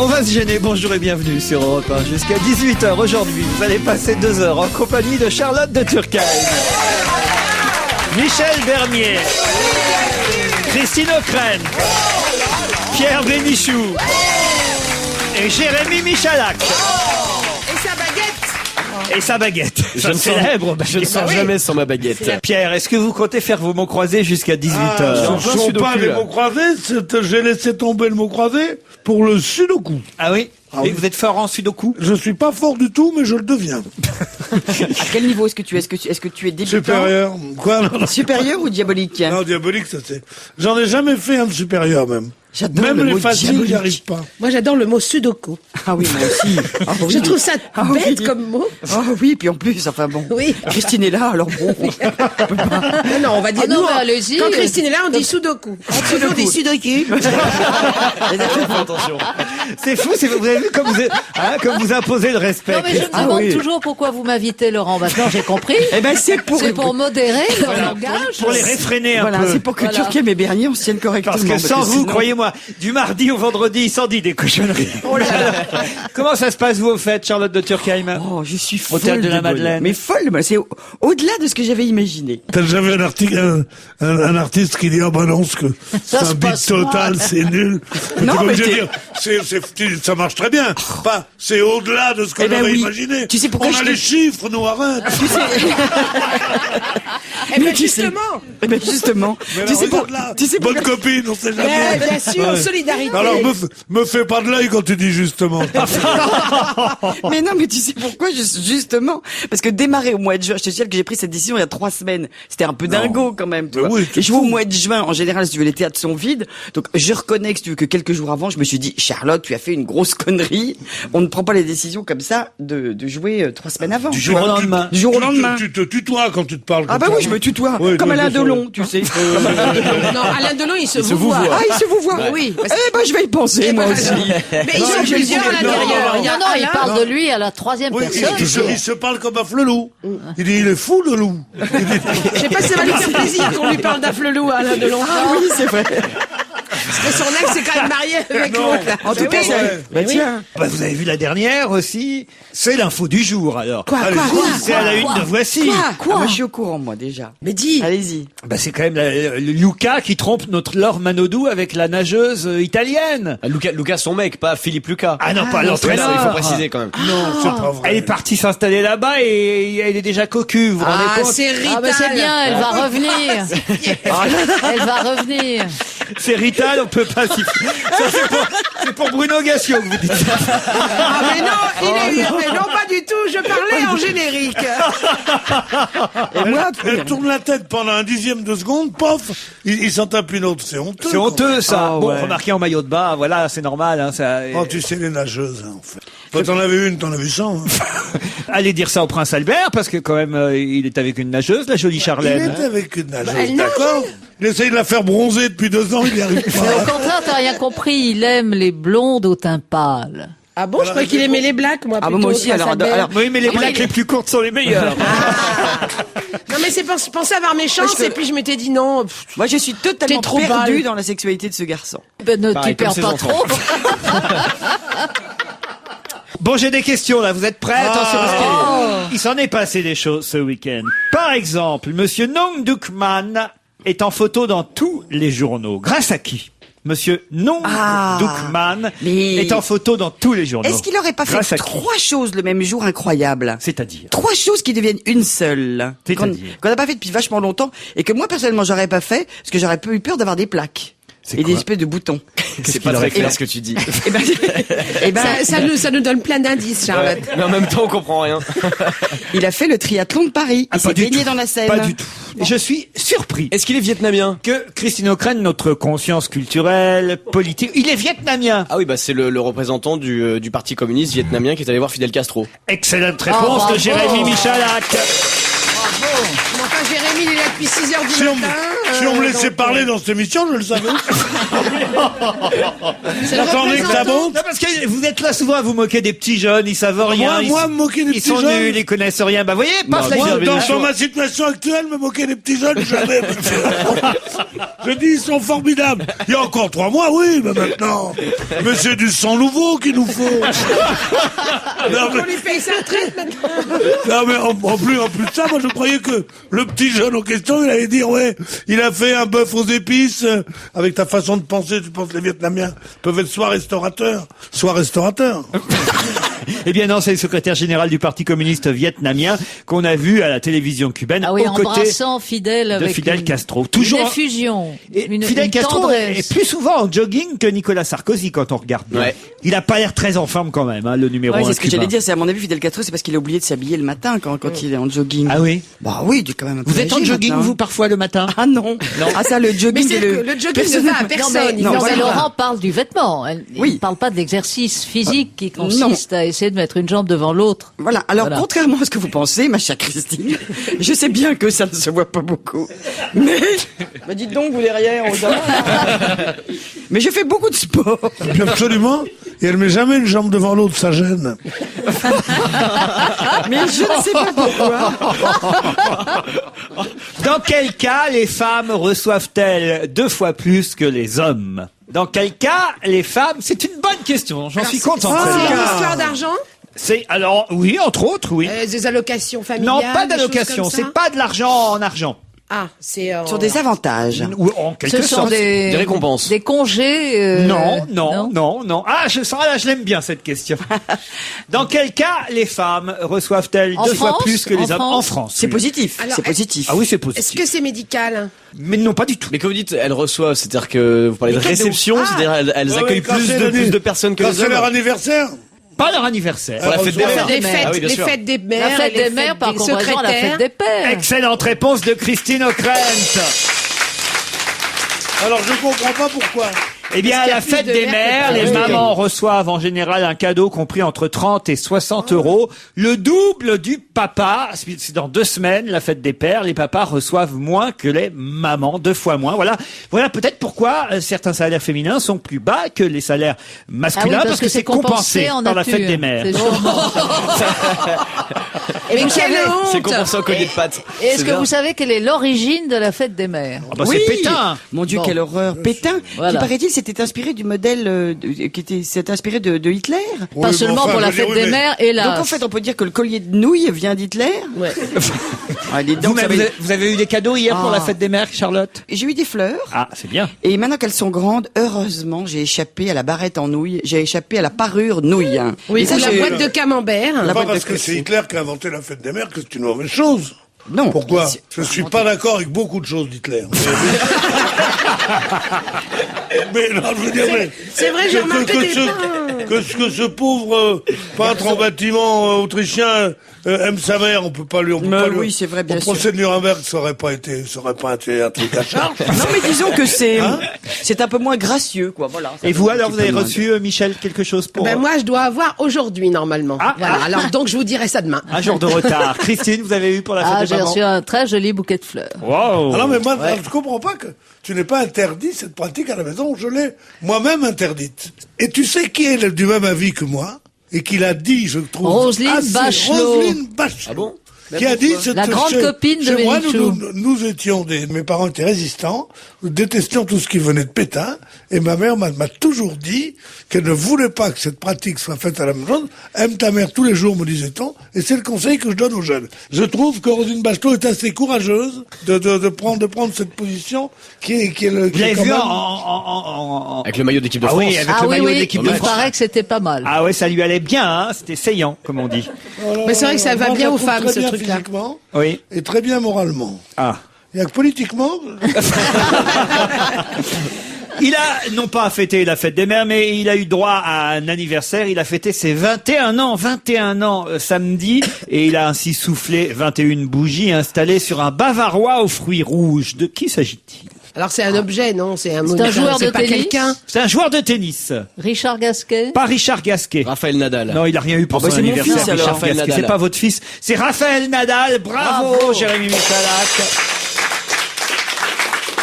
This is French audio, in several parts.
On va se gêner, bonjour et bienvenue sur Europe 1. Jusqu'à 18h aujourd'hui, vous allez passer 2 heures en compagnie de Charlotte de Turckheim, Michel Bernier, Christine O'Krent, Pierre Bénichou et Jérémy Michalak. Et sa baguette. Je ne sors jamais sans ma baguette. Pierre, est-ce que vous comptez faire vos mots croisés jusqu'à 18h? Ce ne sont pas les mots croisés, j'ai laissé tomber le mot croisé pour le sudoku. Ah oui? Et vous êtes fort en sudoku? Je suis pas fort du tout, mais je le deviens. À quel niveau est-ce que tu es? Est-ce que tu es débutant? Supérieur. Quoi? Non, Supérieur ou diabolique? non, diabolique, ça c'est... J'en ai jamais fait un de supérieur, même. J'adore Même le les mot faciles, diabolique. j'y arrive pas. Moi, j'adore le mot sudoku. Ah oui, moi aussi. Ah oui. Je trouve ça Ah bête oui. comme mot. Oh oui, puis en plus, enfin bon. Oui. Christine est là, alors bon. Non, on va dire. Ah non, nous, mais allez-y. quand Christine est là, on dit sudoku. On dit sudoku. Attention. C'est fou, vous avez vu comme vous imposez le respect. Non mais je me Ah demande oui. toujours pourquoi vous m'invitez, Laurent. Maintenant j'ai compris. Eh ben, c'est pour modérer le langage. Pour les réfréner un voilà, peu. c'est pour que Voilà. Turckheim et Bernier, on se tienne correctement. Parce que sans vous, sinon- croyez-moi, du mardi au vendredi, sans dit des cochonneries. Oh là là. Comment ça se passe, vous, au fait, Charlotte de Turckheim? Oh, je suis folle. Hôtel de la bonheur. Madeleine. Mais folle, moi, c'est au-delà de ce que j'avais imaginé. T'as déjà vu un artiste qui dit, ah bah non, c'est Ça un se beat passe total, mal. c'est nul. Non, Comme mais je veux t'es- dire, ça marche très bien. Pas, c'est au-delà de ce qu'on Eh ben avait oui. imaginé. Tu sais pourquoi on je a te- les chiffres, nous, arrête. Eh ben, Mais tu sais- justement. Eh ben, justement. Mais Tu là, sais pour- regarde là, tu sais bonne pourquoi- copine, on sait Mais jamais. bien sûr, solidarité. Alors, me fais pas de l'œil quand tu dis justement. Mais non, mais tu sais pourquoi, justement? Parce que démarrer au mois de juin, je te signale que j'ai pris cette décision il y a 3 semaines. C'était un peu dingo, quand même, tu Mais vois. oui, Et je vois au mois de juin, en général, si tu veux, les théâtres sont vides. Donc, je reconnais que, si tu veux, que quelques jours avant, je me suis dit, Charlotte, tu as fait une grosse connerie. On ne prend pas les décisions comme ça de jouer 3 semaines avant. Du jour au lendemain. Du jour au lendemain. Tu te tutoies quand tu te parles. Ah comme bah ça. oui, je me tutoie. Oui, comme oui, Alain bien sûr. Delon, tu sais. Non, Alain Delon, il se vous voit. Ah, il se vous voit. Oui. Eh ben, je vais y penser, moi aussi. Mais ils sont plusieurs à l'intérieur. Il y a Non, il Alain. parle de lui à la 3e Oui, personne. il se parle comme un loup. Il dit, il est fou, le loup. Je sais pas si ça va lui faire plaisir qu'on lui parle d'Afflelou à Alain Delon. Ah oui, c'est vrai. Parce que son ex est quand même marié avec Non. l'autre. là. En tout cas, oui. bah tiens. Bah, vous avez vu la dernière aussi? C'est l'info du jour, alors. Quoi, Allez, quoi, quoi, C'est à la une de Voici. Ah, moi, je suis au courant, moi, déjà. Mais dis. Allez-y. Bah, c'est quand même le Luca qui trompe notre Laure Manodou avec la nageuse italienne. Lucas, son mec, pas Philippe Lucas. Ah non, pas Ouais, ça, l'entraîneur. il faut préciser quand même. Non, c'est pas vrai. Elle est partie s'installer là-bas et elle est déjà cocu, vous vous rendez Ah, compte? c'est Rital. Ah ben c'est bien, elle va revenir. Elle va revenir. C'est Rital, on peut pas s'y... Ça, c'est pour Bruno Gassio que vous dites ça. Ah mais non, mais non pas du tout, je parlais en générique. Et moi, après. Elle tourne la tête pendant un dixième de seconde, pof, il s'en tape une autre. C'est honteux. C'est honteux, ça. Ah, Bon, ouais. remarquez en maillot de bain, voilà, c'est normal, hein, ça... Oh, tu sais, les nageuses, hein, en fait. Quand t'en avais une, t'en as vu 100. Hein. Allez dire ça au prince Albert, parce que quand même, il est avec une nageuse, la jolie Il Charlène. était avec une nageuse, elle nage. d'accord? Il essaye de la faire bronzer depuis 2 ans, il n'y arrive Mais pas. au contraire, t'as rien compris. Il aime les blondes au teint pâle. Ah bon, je croyais qu'il aimait les blacks, moi. Ah bon, plutôt, moi aussi, Prince Albert. alors, Oui, mais les blagues les plus courtes sont les meilleures. Non mais c'est je pensais avoir mes chances Parce que- et puis je m'étais dit non. moi, je suis totalement T'es trop perdue balle. dans la sexualité de ce garçon. Ben ne Pareil, t'y perds comme pas ses enfants. trop. Bon, j'ai des questions, là. Vous êtes prêts? Attention, parce qu'il s'en est passé des choses ce week-end. Par exemple, Monsieur Nong Dukman est en photo dans tous les journaux. Grâce à qui? Monsieur Nong Dukman mais- est en photo dans tous les journaux. Est-ce qu'il aurait pas Grâce fait à qui? 3 choses le même jour incroyables? C'est-à-dire? 3 choses qui deviennent une seule. C'est-à-dire Qu'on n'a pas fait depuis vachement longtemps et que moi, personnellement, j'aurais pas fait parce que j'aurais peu eu peur d'avoir des plaques. C'est Et quoi? des espèces de boutons. C'est pas très clair ce que tu dis. Eh ben, eh ben, Ça nous donne plein d'indices, Charlotte. Mais en même temps, on comprend rien. il a fait le triathlon de Paris. Ah, Il pas s'est du baigné tout. dans la Seine. Pas du tout. Je suis surpris Est-ce qu'il est vietnamien? que Christine O'Krent, notre conscience culturelle, politique, il est vietnamien. Ah oui, bah c'est le représentant du parti communiste vietnamien qui est allé voir Fidel Castro. Excellente réponse bravo. de Jérémy Michalak. Enfin, Jérémy, il est là depuis 6h du Si on, matin. si on me laissait donc, parler dans cette émission, je le savais. c'est le J'attendais que ça représentant. monte. Non, parce que vous êtes là souvent à vous moquer des petits jeunes, ils savent rien. Moi, me moquer des ils petits sont jeunes. nuls, ils connaissent rien. Bah, voyez, paf, là, Moi, ils dans ont- ma situation actuelle, me moquer des petits jeunes, jamais. Je dis, ils sont formidables. Il y a encore 3 mois, oui, mais maintenant. Mais c'est du sang nouveau qu'il nous faut. Non, On lui paye sa retraite maintenant. non, mais en plus de ça, moi, je croyais que le petit jeune en question, il allait dire, ouais, il a fait un bœuf aux épices. Avec ta façon de penser, tu penses que les Vietnamiens peuvent être soit restaurateurs. Eh bien non, c'est le secrétaire général du Parti communiste vietnamien qu'on a vu à la télévision cubaine Ah oui, aux côtés embrassant Fidel de avec Fidel une- Castro. Toujours une effusion, Et une Fidel Castro tendresse. est plus souvent en jogging que Nicolas Sarkozy quand on regarde bien. Ouais. Il a pas l'air très en forme quand même, hein, le numéro Ouais, 1 c'est ce que cubain. j'allais dire. C'est à mon avis, Fidel Castro, c'est parce qu'il a oublié de s'habiller le matin quand il est en jogging. Ah oui. Bah oui, il est quand même un peu Vous êtes en âgé jogging maintenant. vous parfois le matin? Ah non. Ah ça, le Mais jogging, c'est c'est que le jogging ne va à personne. Non, mais voilà. Laurent parle du vêtement. Oui. Il ne parle pas de l'exercice physique qui consiste à essayer de mettre une jambe devant l'autre. Voilà. Alors, Voilà. contrairement à ce que vous pensez, ma chère Christine, je sais bien que ça ne se voit pas beaucoup. Mais, bah dites donc, vous derrière, on dirait. Mais je fais beaucoup de sport. Absolument. Et elle met jamais une jambe devant l'autre, ça gêne. Mais je ne sais pas pourquoi. Dans quel cas les femmes reçoivent-elles 2 fois plus que les hommes? Dans quel cas les femmes? C'est une bonne question, j'en suis content. C'est celle-là. une histoire d'argent. C'est alors oui, entre autres, oui. Des allocations familiales. Non, pas des choses d'allocation, comme ça c'est pas de l'argent en argent. Ah, c'est Sur des avantages. Ou en quelque Ce sont sorte. des récompenses. Des congés. Non. Ah, je l'aime bien cette question. Dans quel cas les femmes reçoivent-elles En 2 fois France plus que les En hommes en France France? C'est oui. positif. Alors, C'est positif. Ah oui, c'est Est-ce positif. que c'est médical? Mais non, pas du tout. Mais quand vous dites elles reçoivent, c'est-à-dire que vous parlez de Les cadeaux. réception, Ah. c'est-à-dire elles Ouais, accueillent quand plus c'est de le- personnes que Quand les c'est leur hommes. anniversaire. Pas leur anniversaire. Pour la fête des mères. Les des fêtes, mères. Ah oui, bien les sûr. fêtes des mères. La fête et les des mères, par des comparaison à la secrétaires. fête des pères. Excellente réponse de Christine O'Krent. Alors, je comprends pas pourquoi. Eh bien, Parce à qu'il y a la plus fête de des mères mères, que de les pères. mamans reçoivent en général un cadeau compris entre 30 et 60 euros. Le double du papa. C'est dans 2 semaines, la fête des pères. Les papas reçoivent moins que les mamans, 2 fois moins. Voilà peut-être pourquoi certains salaires féminins sont plus bas que les salaires masculins, parce que c'est compensé en par la nature. fête des mères. C'est sûrement. Et Mais vous quelle savez- honte! C'est compensé en collier de pâtes. Et est-ce C'est que bien. vous savez quelle est l'origine de la fête des mères? Ah bah, Oui. c'est Pétain. Mon Dieu, Bon. quelle horreur. Pétain, Voilà. qui paraît-il s'était inspiré du modèle, s'est inspiré de Hitler. Pas seulement pour la fête des mères et Donc la. en fait, on peut dire que le collier de nouilles vient d'Hitler. Ouais. Ah, dis donc, Vous avez eu des cadeaux hier pour Ah. la fête des mères, Charlotte? J'ai eu des fleurs. Ah, c'est bien. Et maintenant qu'elles sont grandes, heureusement, j'ai échappé à la barrette en nouilles, j'ai échappé à la parure nouille. Hein. Oui, Et ça, ou la j'ai- boîte de camembert. La Pas boîte parce de que c'est Hitler qui a inventé la fête des mères que c'est une mauvaise chose. Non. Pourquoi? C'est- Je suis pas d'accord avec beaucoup de choses d'Hitler. Mais non, je veux dire, mais C'est vrai, j'ai remarqué des que ce pauvre peintre en bâtiment autrichien aime sa mère, on peut pas lui. Mais oui, c'est vrai, bien Au sûr. procès de Nuremberg, ça aurait pas été un truc à charge. Non, mais disons que c'est un peu moins gracieux, quoi. Voilà. Et vous alors, vous avez reçu, Michel, quelque chose pour Ben moi, je dois avoir aujourd'hui normalement. Ah. Voilà. Alors donc, je vous dirai ça demain. un jour de retard? Christine, vous avez eu pour la fête Ah, des j'ai mamans? reçu un très joli bouquet de fleurs. Wow. Ah non, mais moi, je comprends pas que tu n'aies pas interdit cette pratique à la maison. Je l'ai moi-même interdite. Et tu sais qui est du même avis que moi et qui l'a dit, je trouve. Roselyne assez- Bachelot. Roselyne Bachelot. Ah bon? Qui a dit La grande copine de chez moi, Bénichou. nous étions mes parents étaient résistants, nous détestions tout ce qui venait de Pétain, et ma mère m'a toujours dit qu'elle ne voulait pas que cette pratique soit faite à la maison. Aime ta mère tous les jours, me disait-on, et c'est le conseil que je donne aux jeunes. Je trouve que Roselyne Bachelot est assez courageuse de prendre cette position qui est le. Vous qui est l'avez quand vu même- Avec le maillot d'équipe de Ah France. oui, avec Ah le oui, maillot de oui, l'équipe il de France. paraît que c'était pas mal. Ah ouais, ça lui allait bien, hein. C'était saillant, comme on dit. Mais c'est vrai que ça va Moi, je bien la aux trouve femmes, très ce bien truc-là. physiquement Oui. et très bien moralement. Ah. Il y a que politiquement. Il a non pas fêté la fête des mères, mais il a eu droit à un anniversaire. Il a fêté ses 21 ans samedi, et il a ainsi soufflé 21 bougies installées sur un bavarois aux fruits rouges. De qui s'agit-il? Alors c'est un objet, non? C'est un joueur de c'est pas tennis quelqu'un. C'est un joueur de tennis. Richard Gasquet. Pas Richard Gasquet. Raphaël Nadal. Non, il a rien eu pour Ah bah son c'est mon anniversaire, fils, alors, Richard Raphaël Gasquet. Nadal. C'est pas votre fils, c'est Raphaël Nadal. Bravo. Jérémy Michalak.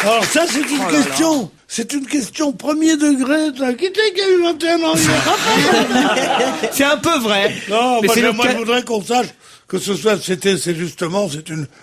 Alors ça, c'est une question. C'est une question premier degré. Qui c'est qui a eu 21 ans hier? C'est un peu vrai. Non, mais moi, c'est le moi, cas- je voudrais qu'on sache que c'est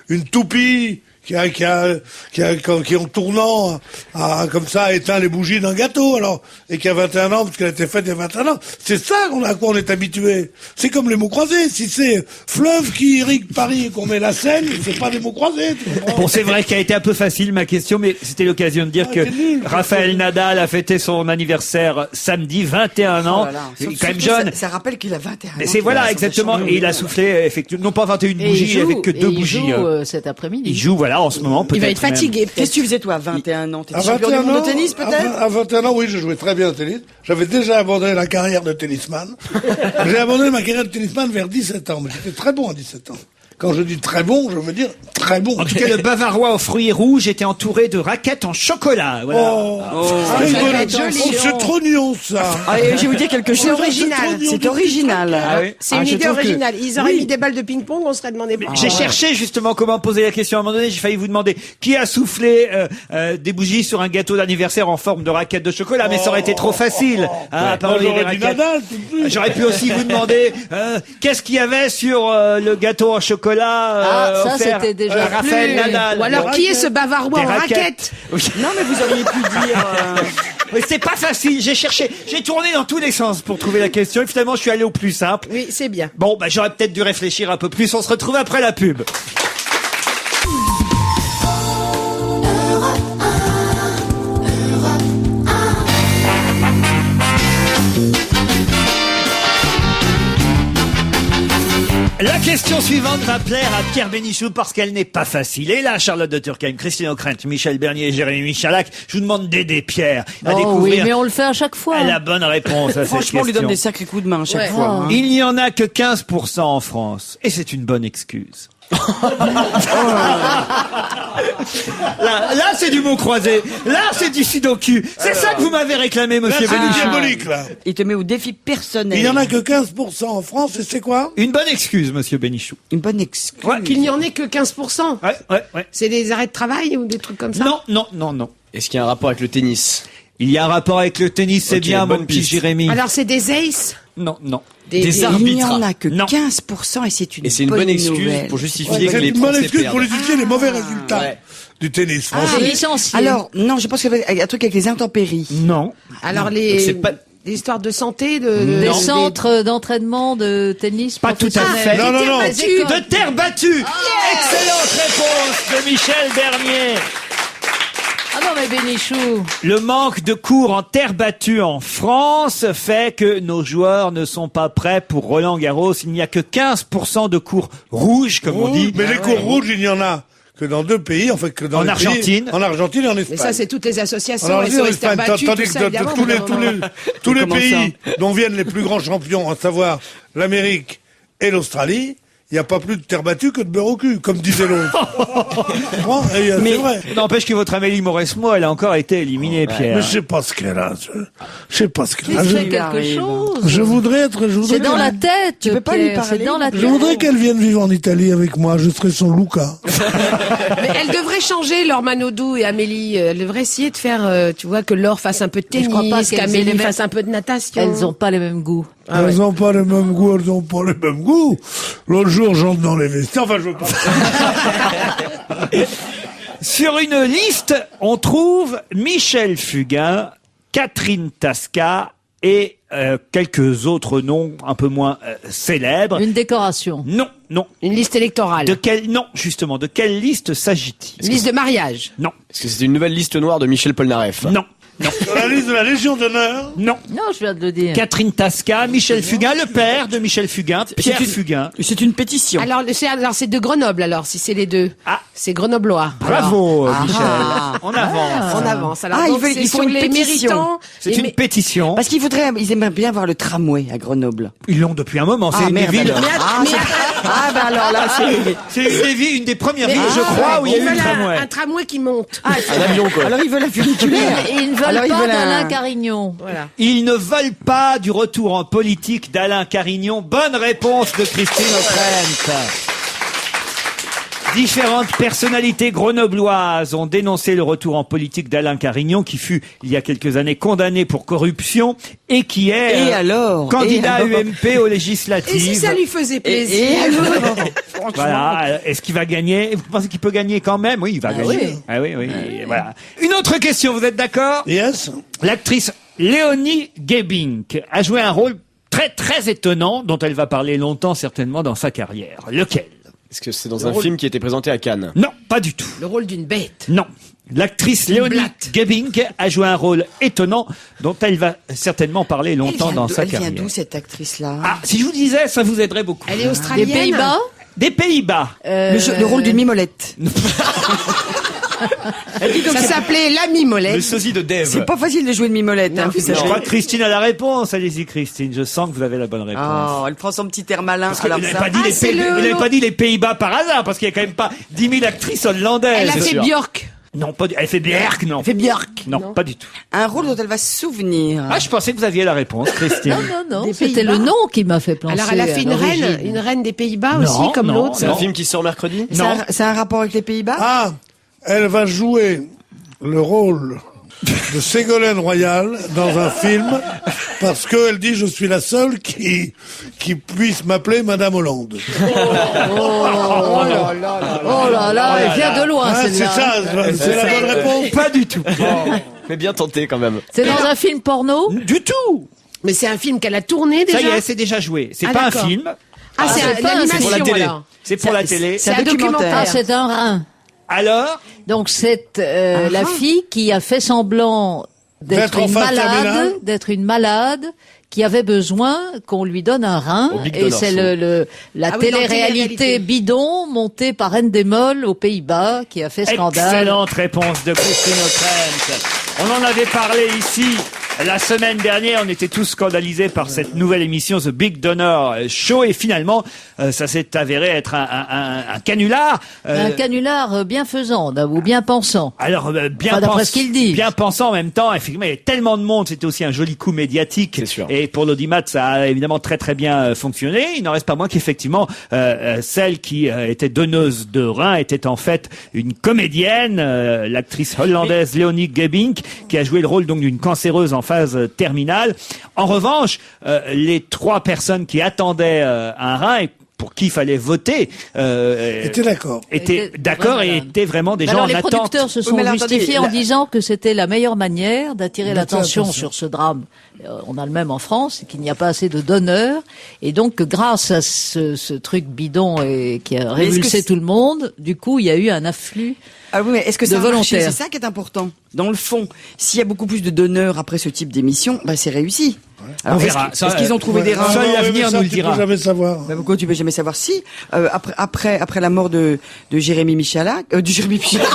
une toupie qui en tournant a comme ça éteint les bougies d'un gâteau, alors, et qui a 21 ans parce qu'elle a été faite il y a 21 ans. C'est ça à quoi on est habitué. C'est comme les mots croisés. Si c'est fleuve qui irrigue Paris et qu'on met la Seine, c'est pas des mots croisés. Tu comprends? Bon, c'est vrai qu'elle a été un peu facile, ma question, mais c'était l'occasion de dire que t'es nul, Raphaël Nadal a fêté son anniversaire samedi, 21 ans. Oh là là. Il est quand même Surtout, jeune. Ça rappelle qu'il a 21 ans. Et c'est voilà, exactement. Et il a soufflé, effectivement, non pas 21 bougies, avec que 2 bougies. Il joue cet après-midi. Il joue, voilà, en ce moment, peut-être. Il va être même. fatigué. Qu'est-ce que tu faisais, toi, à 21 ans? T'étais À champion du 21 monde ans, de tennis, peut-être? à 21 ans, oui, je jouais très bien au tennis. J'avais déjà abandonné la carrière de tennisman. J'ai abandonné ma carrière de tennisman vers 17 ans, mais j'étais très bon à 17 ans. Quand je dis très bon, je veux dire très bon. En tout cas, le Bavarois aux fruits rouges était entouré de raquettes en chocolat. Voilà. C'est trop mignon, ça. Ah, et je vais vous dire quelque chose. original. C'est original. Ah oui. C'est une je idée trouve que- originale. Ils auraient mis des balles de ping-pong, on serait demandé. J'ai cherché justement comment poser la question. À un moment donné, j'ai failli vous demander qui a soufflé des bougies sur un gâteau d'anniversaire en forme de raquette de chocolat, mais ça aurait été trop facile. À part les J'aurais dit raquettes. Nadal tout de suite. J'aurais pu aussi vous demander qu'est-ce qu'il y avait sur le gâteau en chocolat Ça, offert c'était déjà à Raphaël Nadal. Ou alors, qui est ce Bavarois Des en raquette? Non, mais vous auriez pu dire... Mais c'est pas facile. J'ai cherché, j'ai tourné dans tous les sens pour trouver la question. Et finalement, je suis allé au plus simple. Oui, c'est bien. Bon, bah j'aurais peut-être dû réfléchir un peu plus. On se retrouve après la pub. La question suivante va plaire à Pierre Bénichou parce qu'elle n'est pas facile. Et là, Charlotte de Turckheim, Christine O'Krent, Michel Bernier et Jérémy Michalak, je vous demande d'aider Pierre à Oh oui, découvrir mais on le fait à chaque fois. la bonne réponse à cette Franchement, on lui donne question. des sacrés coups de main à chaque Ouais. fois. hein. Il n'y en a que 15% en France. Et c'est une bonne excuse. Là, c'est du mot croisé. Là, c'est du sudoku. C'est ça que vous m'avez réclamé, Là, monsieur c'est du Bénichou. diabolique, là. Il te met au défi personnel. Il y en a que 15% en France, et c'est quoi? Une bonne excuse, monsieur Bénichou. Une bonne excuse. Ouais. Qu'il n'y en ait que 15%. Ouais. C'est des arrêts de travail ou des trucs comme ça? Non. Est-ce qu'il y a un rapport avec le tennis? Il y a un rapport avec le tennis, c'est Ok, bien, mon bonne petit piste. Jérémy. Alors, c'est des aces? Non. Des Il n'y arbitres. en a que Non. 15% et c'est une Et c'est une bonne excuse nouvelle. pour justifier que C'est les une bonne Français excuse pour perdent. justifier les mauvais résultats Ouais. du tennis C'est français. licencié. Alors, non, je pense qu'il y a un truc avec les intempéries. Non. Alors, Donc, c'est pas- des histoires de santé, Des des centres d'entraînement de tennis Pas tout à fait. Non, non, non. De terre battue. Excellente réponse de Michel Bernier. Ah non, mais Bénichou. Le manque de cours en terre battue en France fait que nos joueurs ne sont pas prêts pour Roland Garros. Il n'y a que 15% de cours rouges, comme on dit. Mais les cours rouges, il n'y en a que dans 2 pays, en fait, que dans En les Argentine. pays, en Argentine et en Mais Espagne. ça, c'est toutes les associations. Alors, je veux dire, SOS Terre Espagne, battue, tandis tout ça, que évidemment, tous les Comment pays dont viennent les plus grands champions, à savoir l'Amérique et l'Australie, il n'y a pas plus de terre battue que de beurre au cul, comme disait l'autre. C'est vrai. N'empêche que votre Amélie Mauresmo, elle a encore été éliminée, Pierre. Mais je sais pas ce qu'elle a. Je sais pas ce qu'elle a. Il Je, fait quelque arrive. chose. je voudrais être. Je voudrais C'est dans qu'elle- la tête. Tu peux pas lui Pierre, parler. C'est dans la tête. Je voudrais qu'elle vienne vivre en Italie avec moi. Je serais son Luca. Mais elle devrait changer, Laure Manodou et Amélie. Elle devrait essayer de faire, tu vois, que Laure fasse un peu de Mais je crois pas tennis, qu'elles aient qu'Amélie les mêmes- fasse un peu de natation. Elles ont pas les mêmes goûts. Elles n'ont pas les mêmes goûts. Elles n'ont pas les mêmes goûts. L'autre jour, j'entre dans les vestiaires. Enfin, je veux pas. Sur une liste, on trouve Michel Fugain, Catherine Tasca et quelques autres noms un peu moins célèbres. Une décoration. Non. Une liste électorale. Justement, de quelle liste s'agit-il? Une liste de mariage. Non. Est-ce que c'était une nouvelle liste noire de Michel Polnareff? Non. Sur la liste de la Légion d'honneur. Non. Non, je viens de le dire. Catherine Tasca, Michel Fugain, le père de Michel Fugain, Pierre Fugain. C'est une pétition. Alors, c'est de Grenoble, alors, si c'est les deux. Ah. C'est grenoblois. Bravo, Michel. Ah. On avance. On avance. Alors, Ah, donc, il faut sur une les pétition. méritants. C'est les une pétition. Parce ils aimeraient bien voir le tramway à Grenoble. Ils l'ont depuis un moment. Ah, C'est une merde, ville. alors. Mais, Ah, mais- c'est- Ah ben alors là, c'est... C'est une des premières villes, je Ah, crois, où il y a eu ils le veulent tramway. un tramway qui monte. Un avion, quoi. Alors ils veulent la funiculaire. Ils ne veulent Alors, ils pas veulent d'Alain un- Carignon. Voilà. Ils ne veulent pas du retour en politique d'Alain Carignon. Bonne réponse de Christine O'Krent. Différentes personnalités grenobloises ont dénoncé le retour en politique d'Alain Carignon, qui fut, il y a quelques années, condamné pour corruption et qui est Et alors candidat Et alors UMP aux Et législatives. si ça lui faisait Et plaisir alors Franchement. Voilà. Est-ce qu'il va gagner? Vous pensez qu'il peut gagner quand même? Oui, il va gagner. oui. Ah oui, oui. Voilà. Une autre question, vous êtes d'accord? Yes. L'actrice Léonie Gebink a joué un rôle très très étonnant dont elle va parler longtemps certainement dans sa carrière. Lequel? Est-ce que c'est dans un film qui a été présenté à Cannes? Non, pas du tout. le rôle d'une bête. Non. L'actrice Léonie blatte. Gebink a joué un rôle étonnant dont elle va certainement parler longtemps dans sa Elle vient carrière. d'où cette actrice-là? Ah, si je vous disais, ça vous aiderait beaucoup. Elle est Les australienne. Pays-Bas Des Pays-Bas. Le rôle d'une mimolette. Ça s'appelait la mimolette. Le sosie de Dave. C'est pas facile de jouer une mimolette, hein, vous Je savez. crois que Christine a la réponse. Allez-y, Christine. Je sens que vous avez la bonne réponse. Oh, elle prend son petit air malin. Parce que Alors vous n'avez ça- pas dit, Ah, c'est vous n'avez pas dit les Pays-Bas par hasard, parce qu'il y a quand même pas 10 000 actrices hollandaises. Elle a c'est fait sûr. Björk. Non, pas du... Elle fait Björk, non. Elle fait Björk. Non, pas du tout. Un rôle dont elle va se souvenir. Ah, je pensais que vous aviez la réponse, Christine. Non, Des c'était Pays-Bas. le nom qui m'a fait penser. Alors elle a fait à l'origine. une reine des Pays-Bas Non, aussi, comme non, l'autre. C'est un non. film qui sort mercredi? Non. C'est un rapport avec les Pays-Bas? Ah, elle va jouer le rôle de Ségolène Royal dans un film parce qu'elle dit je suis la seule qui puisse m'appeler Madame Hollande. Oh là là, elle vient de loin Ah, c'est celle-là. ça, c'est la bonne réponse. Pas du tout. Mais bien tenté quand même. C'est dans un film porno. Du tout. Mais c'est un film qu'elle a tourné déjà. Ça y est, c'est déjà joué. C'est Ah, pas un d'accord. film. Ah, c'est c'est pas un- l'animation c'est pour la télé. alors. C'est pour la télé. C'est un un documentaire. documentaire. Ah, c'est un rein. Alors, Donc c'est la fille qui a fait semblant D'être en phase terminale. d'être une malade qui avait besoin qu'on lui donne un rein. Au Big Et Donor c'est Show. la Ah oui, dans télé-réalité télé-réalité. bidon montée par Endemol aux Pays-Bas qui a fait scandale. excellente réponse de Christine O'Krent. On en avait parlé ici la semaine dernière. On était tous scandalisés par cette nouvelle émission The Big Donor Show. Et finalement, ça s'est avéré être un canular. Un canular bienfaisant ou bien pensant. Alors, bien Enfin, d'après pense- ce qu'il dit. bien pensant en même temps, effectivement, il y avait tellement de monde, c'était aussi un joli coup médiatique. C'est sûr. Et pour l'audimat, ça a évidemment très très bien fonctionné. Il n'en reste pas moins qu'effectivement, celle qui était donneuse de reins était en fait une comédienne, l'actrice hollandaise Léonie Gebink, qui a joué le rôle donc d'une cancéreuse en phase terminale. En revanche, les 3 personnes qui attendaient un rein et pour qui il fallait voter J'étais d'accord. étaient Étaient d'accord et vraiment étaient vraiment des gens Alors en les attente. producteurs se sont mais là, justifiés attendez, en disant que c'était la meilleure manière d'attirer D'attirer l'attention l'attention. sur ce drame. On a le même en France, qu'il n'y a pas assez de donneurs, et donc que grâce à ce truc bidon et qui a est-ce que révulsé c'est- tout le monde, du coup il y a eu un afflux. Ah oui, mais est-ce que de ça a marché? volontaires. C'est ça qui est important. Dans le fond, s'il y a beaucoup plus de donneurs après ce type d'émission, bah c'est réussi. Alors, On verra. Est-ce Ça, qu'ils ont trouvé des reins? Seul Non, l'avenir mais ça, nous le tu dira. peux jamais savoir. Bah, pourquoi tu peux jamais savoir si après la mort de Jérémy Michalak, de Jérémy Michalak.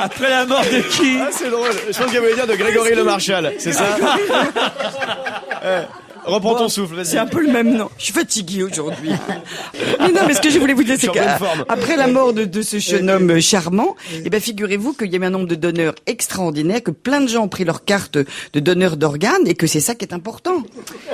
Après la mort de qui? Ah, c'est drôle. Je pense qu'elle voulait dire de Grégory Le Marchal. C'est ça? Reprends ton souffle, vas-y. C'est un peu le même nom. Je suis fatiguée aujourd'hui. Mais non, mais ce que je voulais vous dire, c'est Je suis en bonne forme. qu'après la mort de ce jeune homme charmant, eh ben, figurez-vous qu'il y avait un nombre de donneurs extraordinaire, que plein de gens ont pris leur carte de donneur d'organes et que c'est ça qui est important.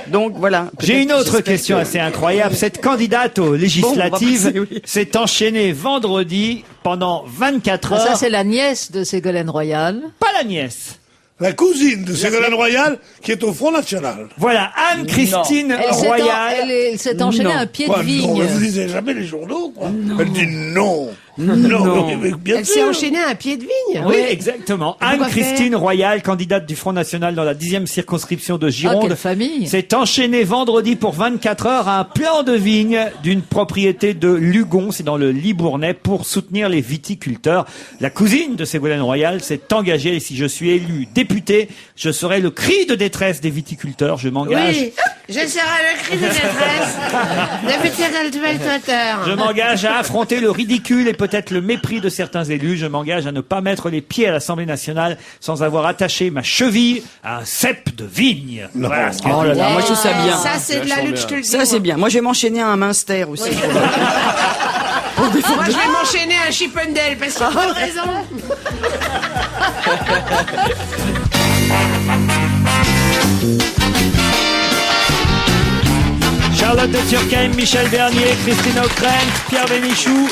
Donc, voilà. J'ai une autre J'espère question que- assez incroyable. Cette candidate aux législatives Bon, on va passer, oui. s'est enchaînée vendredi pendant 24 heures. Ça c'est la nièce de Ségolène Royal. Pas la nièce. La cousine de Ségolène Royal qui est au Front National. Voilà, Anne-Christine Royal. Elle s'est enchaînée Non. à un pied Quoi, de non, vigne. mais vous lisez jamais les journaux, quoi. Elle dit non. Non, mais bien Elle s'est sûr. enchaînée à un pied de vigne. Oui, exactement. Pourquoi Anne-Christine Royal, candidate du Front National dans la 10e circonscription de Ah, Gironde, quelle famille. s'est enchaînée vendredi pour 24 heures à un plan de vigne d'une propriété de Lugon, c'est dans le Libournais, pour soutenir les viticulteurs. La cousine de Ségolène Royal s'est engagée, et si je suis élu député, je serai le cri de détresse des viticulteurs. Je m'engage Oui. Je serai le cri de détresse de futur téléspectateur. Je m'engage à affronter le ridicule et peut-être le mépris de certains élus. Je m'engage à ne pas mettre les pieds à l'Assemblée nationale sans avoir attaché ma cheville à un cep de vigne. Voilà ce que Oh là là, moi je trouve ça bien. Ça, c'est de la lutte, je te le dis. Ça c'est bien. Moi je vais m'enchaîner à un Munster aussi. Moi, je vais m'enchaîner à un Chippendale parce qu'il a pas de raison. Charlotte de Turckheim, Michel Bernier, Christine O'Krent, Pierre Bénichou,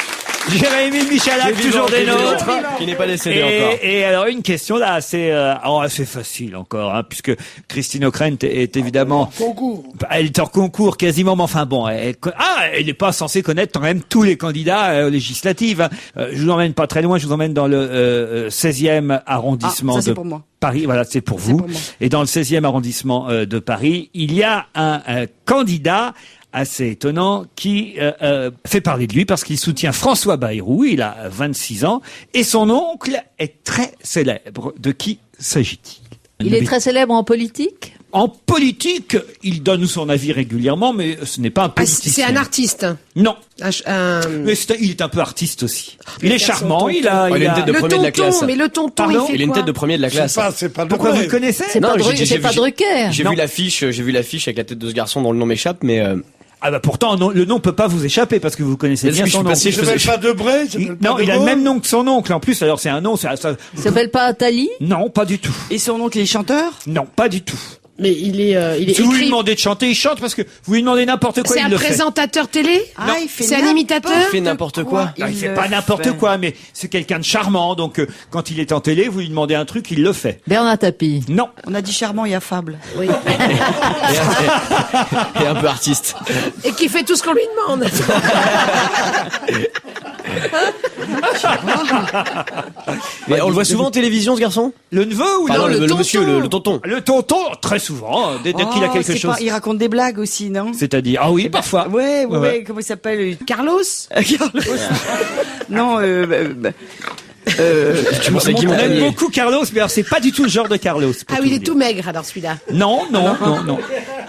Jérémy Michalak, toujours des nôtres. Qui n'est pas décédé encore. Et alors une question là assez facile encore, hein, puisque Christine O'Krent est évidemment Concours. elle est en concours quasiment, mais enfin bon, elle n'est pas censée connaître quand même tous les candidats aux législatives. Hein. Je vous emmène pas très loin, je vous emmène dans le 16e arrondissement Ah, ça, c'est de pour moi. Paris. Voilà, c'est pour vous. pour moi. Et dans le 16e arrondissement de Paris, il y a un candidat assez étonnant qui fait parler de lui parce qu'il soutient François Bayrou. Il a 26 ans et son oncle est très célèbre. De qui s'agit-il? Il est très célèbre en politique. En politique, il donne son avis régulièrement, mais ce n'est pas un Ah, politicien. c'est un artiste. Non, Un- mais il est un peu artiste aussi. Il est Regarde son charmant, tonton. il a... Oh, il a une tête de Le premier de la classe. tonton, mais le tonton, Pardon il fait Il a une quoi tête de premier de la classe. C'est pas de Pourquoi vous vrai. le connaissez? C'est pas, j'ai- Dru- j'ai c'est vu- pas Drucker. J'ai vu l'affiche avec la tête de ce garçon dont le nom m'échappe, mais Ah bah pourtant, non, le nom peut pas vous échapper parce que vous connaissez Est-ce bien que je son suis nom. passé- Il s'appelle pas Debray, il s'appelle pas Non, il a De le Gaulle. même nom que son oncle en plus, alors c'est un nom, ça... Il s'appelle pas Attali. Non, pas du tout. Et son oncle est chanteur? Non, pas du tout. Mais il est Si vous lui écrit. demandez de chanter, il chante parce que vous lui demandez n'importe quoi, C'est il un le fait. présentateur télé. Ah, il fait C'est un imitateur. il fait n'importe quoi. Non, il fait pas n'importe quoi, mais c'est quelqu'un de charmant, donc quand il est en télé, vous lui demandez un truc, il le fait. Bernard Tapie. Non. On a dit charmant et affable. Oui. Et un peu artiste. Et qui fait tout ce qu'on lui demande. Mais on le voit souvent en télévision, ce garçon? Le neveu ou Pardon, non, le monsieur, le tonton. Le tonton, très souvent, dès qu'il a quelque c'est chose. pas- il raconte des blagues aussi, non? C'est-à-dire, ah oui, parfois. Ouais, Ouais. ouais, comment il s'appelle? Carlos. Carlos. Non, C'est qui On mon aime ami? beaucoup Carlos, mais alors c'est pas du tout le genre de Carlos. pour Ah oui, il vous est dire. tout maigre alors celui-là. Non, non, non.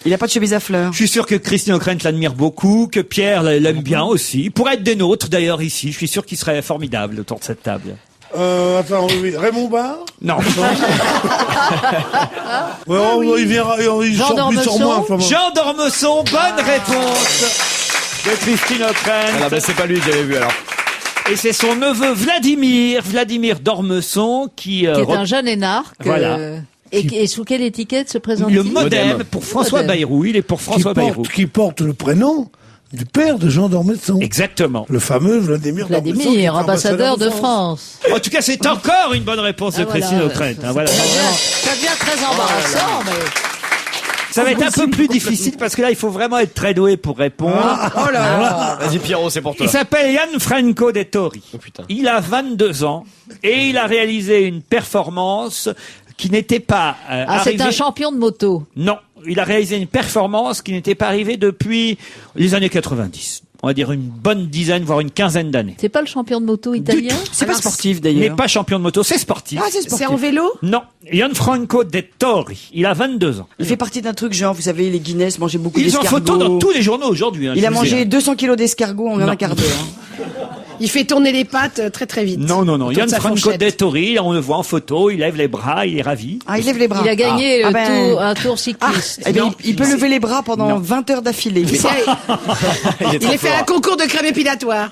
il a pas de chemise à fleurs. Je suis sûr que Christine O'Krent l'admire beaucoup, que Pierre l'aime bien aussi. Pour être des nôtres d'ailleurs ici, je suis sûr qu'il serait formidable autour de cette table. Attends, oui. Raymond Barre. Non. Ouais, il Jean sort plus sur d'Ormesson. moi. enfin, bon. Jean d'Ormesson, bonne réponse de Christine Ah O'Krent. bah c'est pas lui que j'avais vu alors. Et c'est son neveu Vladimir d'Ormesson qui Qui est un jeune énarque. Voilà. Et sous quelle étiquette se présente-t-il? le modem Modem. pour François Modem. Bayrou. Il est pour François Bayrou. Qui porte le prénom du père de Jean d'Ormesson. Exactement. Le fameux Vladimir d'Ormesson, qui est Vladimir, ambassadeur de France. En tout cas, c'est encore une bonne réponse de Ah, voilà. Christine O'Krent. Hein, voilà. Ça devient très embarrassant, mais... Ça va être un peu plus difficile parce que là, il faut vraiment être très doué pour répondre. Oh là là. Vas-y Pierrot, c'est pour toi. Il s'appelle Gianfranco Dettori. Oh, putain. Il a 22 ans et il a réalisé une performance qui n'était pas Ah, c'est arrivée... un champion de moto. Non, il a réalisé une performance qui n'était pas arrivée depuis les années 90. On va dire une bonne dizaine, voire une quinzaine d'années. C'est pas le champion de moto italien? C'est pas Alors, sportif Il n'est d'ailleurs. pas champion de moto, c'est sportif. Ah, c'est sportif. C'est en vélo. Non, Gianfranco Dettori. Il a 22 ans. Il fait partie d'un truc genre, vous savez, les Guinness mangeaient beaucoup Ils ont d'escargots. photo dans tous les journaux aujourd'hui. Hein, Il je a vous mangé dis. 200 kilos d'escargots en Non. un quart d'heure. Il fait tourner les pattes très très vite. Non. Autour de sa Gianfranco fourchette. Dettori, on le voit en photo, il lève les bras, il est ravi. Ah, il lève les bras. Il a gagné Ah, le ben- tour, un tour Ah, cycliste. eh bien, Non. il peut lever les bras pendant 20 heures d'affilée. Il a fait un concours de crème épilatoire.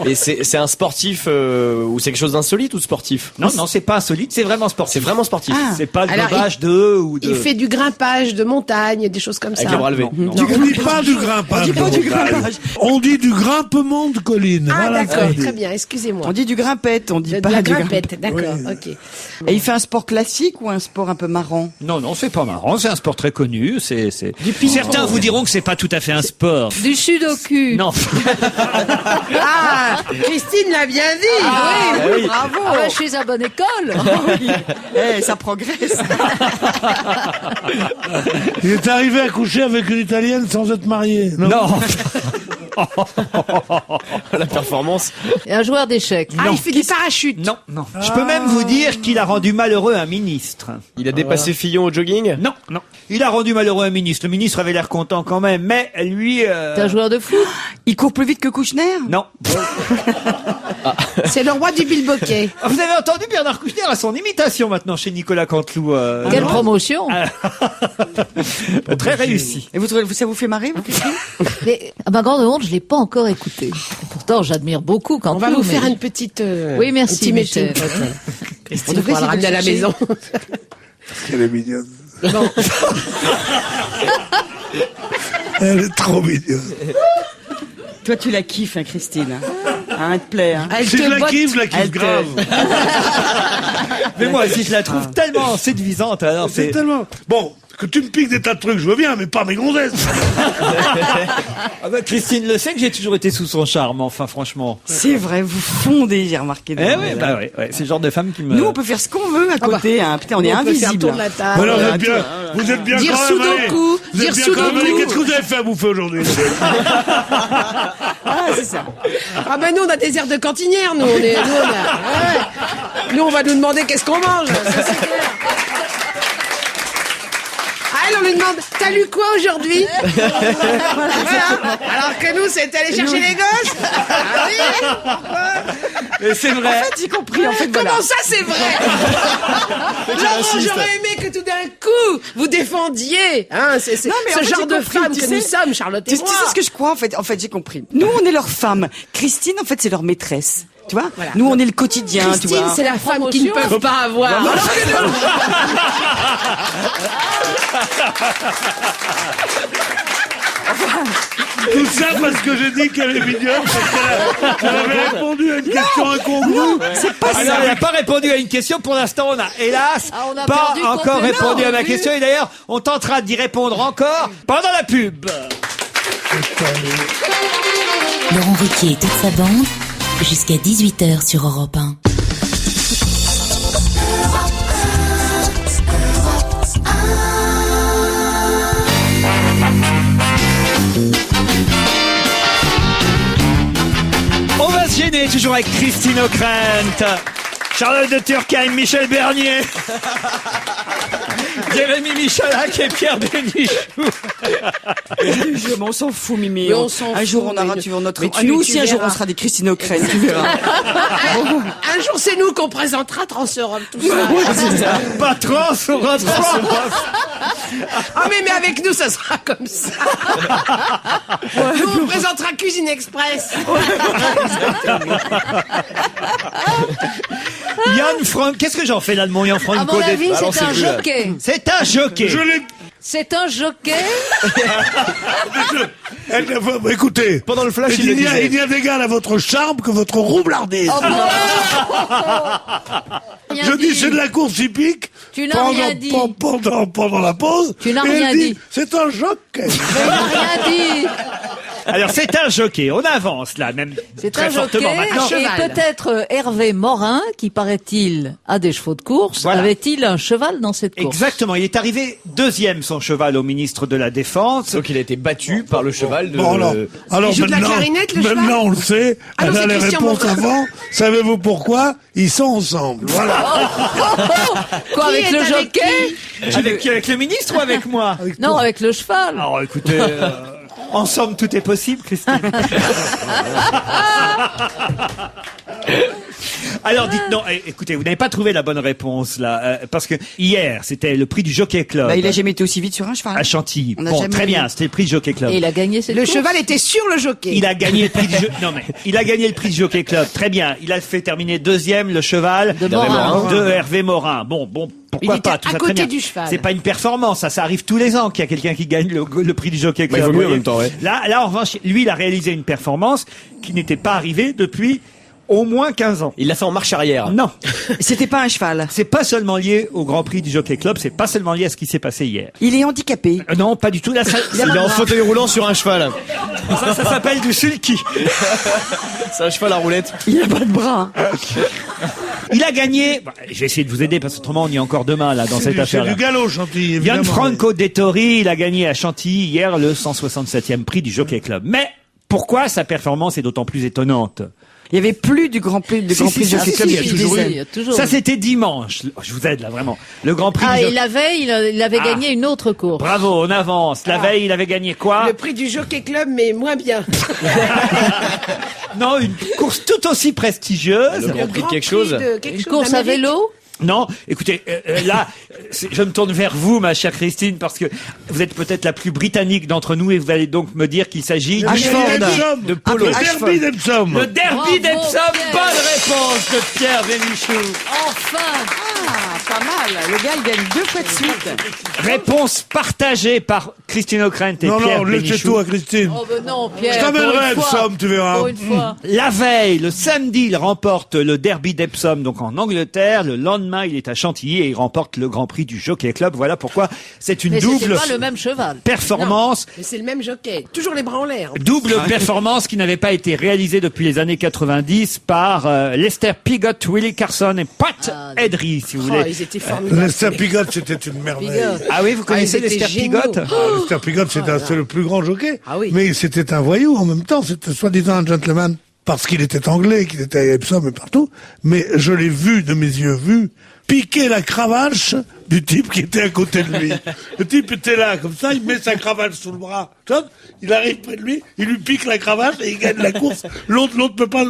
Et c'est un sportif ou c'est quelque chose d'insolite ou de sportif? Non, c'est pas insolite, c'est vraiment sportif. C'est vraiment sportif. Ah. C'est pas le Alors, gobage de ou de. Il fait du grimpage de montagne, des choses comme Avec ça. les bras levés. Non. Tu ne dis pas du grimpage. On dit pas du grimpage. On dit du grimpement de colline. Ah Voilà, d'accord, ça dit. très bien, excusez-moi. On dit du grimpette, on dit De pas la du grimpette, d'accord, ok. Et il fait un sport classique ou un sport un peu marrant? Non, c'est pas marrant, c'est un sport très connu. Certains vous diront que c'est pas tout à fait un sport. Du sudoku. Non. Ah, Christine l'a bien dit. oui, bravo. Ah ouais, je suis à bonne école. Eh, ça progresse. Il est arrivé à coucher avec une Italienne sans être marié. Non. Non. la performance. Et un joueur d'échecs. Ah, il fait du parachute. Non, non. Je peux même vous dire qu'il a rendu malheureux un ministre. Il a dépassé Fillon au jogging. Non, non. Il a rendu malheureux un ministre. Le ministre avait l'air content quand même, mais lui... T'es un joueur de foot? Il court plus vite que Kouchner? Non. C'est le roi du bilboquet. Vous avez entendu Bernard Kouchner à son imitation maintenant chez Nicolas Canteloup. Quelle non promotion! Très réussi. Et vous trouvez, ça vous fait marrer, vous, Christine? Mais, à ma grande honte, je l'ai pas encore écouté. Et pourtant, j'admire beaucoup quand On va vous faire une petite... Oui, merci, petit Michel. meeting. On Christine, devrait pour la essayer de ramener à la chercher. maison. Elle est mignonne. Bon. Elle est trop mignonne. Toi, tu la kiffes, hein, Christine. Hein, elle te plaît, hein. Elle Si te je la botte. kiffe Elle te- grave. Mais moi aussi, je la trouve tellement séduisante. Alors, C'est tellement... Bon, que tu me piques des tas de trucs, je veux bien, mais pas mes gonzesses. Ah bah, Christine le sait que j'ai toujours été sous son charme, enfin, franchement. C'est vrai, vous fondez, j'ai remarqué. Eh oui, bah oui, ouais, c'est le genre de femme qui me... Nous, on peut faire ce qu'on veut à côté, hein. Putain, on est On peut faire invisible. tour de la table. Alors, vous êtes bien Dire quand même allé. Sudoku, Vous êtes dire bien quand même allé. Sudoku. Qu'est-ce que vous avez fait à bouffer aujourd'hui? Ah, c'est ça. Ah ben nous on a des airs de cantinière, nous on est, ouais. Nous on va nous demander qu'est-ce qu'on mange, ça c'est clair. Ah elle on lui demande t'as lu quoi aujourd'hui? Voilà. Alors que nous c'est aller chercher les gosses. Ah oui. Mais c'est vrai. En fait, j'ai compris. En fait, Comment voilà. ça c'est vrai? Laurent, j'aurais aimé que tout d'un coup vous défendiez hein, Non, mais en ce fait, genre j'ai de compris, femmes tu que sais. nous sommes, Charlotte et Tu moi. sais ce que je crois, en fait, j'ai compris. Nous, on est leur femme. Christine, en fait, c'est leur maîtresse. Tu vois? Voilà. Nous, on est le quotidien, tu Christine, vois. c'est la femme qu'ils ne Promotion. peuvent pas avoir. Alors que nous, Tout ça parce que j'ai dit qu'elle est mignonne, parce qu'elle avait répondu à une question incongrue. C'est pas Alors, ça. il n'a pas répondu à une question. Pour l'instant, on a, hélas, Ah, on a pas perdu encore complètement, répondu à ma vu. question. Et d'ailleurs, on tentera d'y répondre encore pendant la pub. Laurent Ruquier et toute sa bande, jusqu'à 18h sur Europe 1. On va se gêner toujours avec Christine O'Krent, Charlotte de Turckheim, Michel Bernier, Jérémy Michalak et Pierre Bénichou. Mais on s'en fout, Mimi. Mais on s'en Un jour, fout, on aura, mais tu vois, notre... mais Ah, tu- nous tu aussi, un jour, verras. on sera des Christine O'Krent, tu verras. un jour c'est nous qu'on présentera Transeurope, tout ça. Pas trans, on rentre. Ah mais avec nous ça sera comme ça. Nous on présentera Cuisine Express. Yann Franck, qu'est-ce que j'en fais là de mon Yann À Franco? mon avis, Alors, c'est un c'est plus, là. jockey. C'est un jockey. Je l'ai... C'est un jockey. Écoutez, Pendant le flash, il le disait. il y a d'égal à votre charme que votre roublardise. Oh, bon. Rien Je dis dit. c'est de la course hippique. Tu n'as rien dit. Pendant la pause. Tu n'as et elle rien dit. C'est un jockey. Rien dit. Alors c'est un jockey. On avance là, même C'est très un jockey. fortement maintenant. Un cheval. Et peut-être Hervé Morin, qui paraît-il a des chevaux de course, Voilà. avait-il un cheval dans cette course? Exactement. Il est arrivé deuxième son cheval au ministre de la Défense. Donc il a été battu par le cheval de... Bon, alors Il joue de la maintenant, clarinette, le cheval maintenant on le sait. Ah non, Elle a c'est les Christian réponses Morin. avant. Savez-vous pourquoi? Ils sont ensemble. Voilà. Quoi, Qui avec est le avec jockey? Avec le ministre ou avec moi? Non, avec le cheval. Alors écoutez, ensemble tout est possible, Christine. Alors dites non, écoutez, vous n'avez pas trouvé la bonne réponse là, parce que hier c'était le prix du Jockey Club Bah, il a jamais été aussi vite sur un cheval. à Chantilly. On n'a Bon, jamais très vu. bien, c'était le prix du Jockey Club. Et il a gagné cette Le course. cheval était sur le jockey. Il a gagné le prix du non mais il a gagné le prix du Jockey Club. Très bien. Il a fait terminer deuxième le cheval De Morin. de Hervé Morin. Bon, pourquoi Il était pas tout à ça, côté très bien. du cheval. C'est pas une performance, ça arrive tous les ans qu'il y a quelqu'un qui gagne le prix du Jockey Club. il vaut vous mieux en voyez. même temps, ouais. Là, en revanche, lui, il a réalisé une performance qui n'était pas arrivée depuis au moins 15 ans. Il l'a fait en marche arrière. Non, C'était pas un cheval. c'est pas seulement lié au Grand Prix du Jockey Club, c'est pas seulement lié à ce qui s'est passé hier. Il est handicapé. Non, pas du tout. Là, Il est en fauteuil roulant sur un cheval. ça s'appelle du sulky. C'est un cheval à roulette. Il a pas de bras. Il a gagné. Bah, je vais essayer de vous aider parce que autrement on y est encore demain là dans cette C'est affaire-là. du galop, Chantilly, évidemment. Gianfranco Dettori, il a gagné à Chantilly hier le 167e prix du Jockey Club. Mais Pourquoi sa performance est d'autant plus étonnante? Il y avait plus du Grand Prix, Jockey Club depuis des années. Ça, c'était dimanche. Je vous aide là, vraiment. Le Grand Prix du et la veille, il avait gagné une autre course. Bravo, on avance. La veille, il avait gagné quoi? Le prix du Jockey Club, mais moins bien. Non, une course tout aussi prestigieuse. Le Grand Prix de quelque chose. Une course à vélo. Non, écoutez, là, je me tourne vers vous, ma chère Christine, parce que vous êtes peut-être la plus britannique d'entre nous et vous allez donc me dire qu'il s'agit de polo. Le derby d'Epsom. Le derby d'Epsom. Bonne réponse de Pierre Bénichou. Enfin. Pas mal. Le gars, il gagne 2 fois de suite. Réponse partagée par Christine O'Krent et Non, Pierre non, laissez Bénichou. tout à Christine. Oh ben non, Pierre. Je t'amènerai Epsom, tu verras. Pour une fois. La veille, le samedi, il remporte le derby d'Epsom, donc en Angleterre. Le lendemain, il est à Chantilly et il remporte le Grand Prix du Jockey Club. Voilà pourquoi c'est une Mais double c'était pas le même cheval. performance. Mais c'est le même jockey. Toujours les bras en l'air. Double performance qui n'avait pas été réalisée depuis les années 90 par Lester Piggott, Willie Carson et Pat Edry, si vous Oh, voulez. ils étaient formidables. Lester Piggott, c'était une merveille. Piggott. Ah oui, vous connaissez ils étaient Lester géniaux. Piggott? Lester Piggott, c'est le plus grand jockey. Ah oui. Mais c'était un voyou en même temps. C'était soi-disant un gentleman. Parce qu'il était anglais, qu'il était à Epsom et partout. Mais je l'ai vu, de mes yeux piquer la cravache du type qui était à côté de lui. Le type était là, comme ça, il met sa cravache sous le bras. Il arrive près de lui, il lui pique la cravache et il gagne la course. L'autre peut pas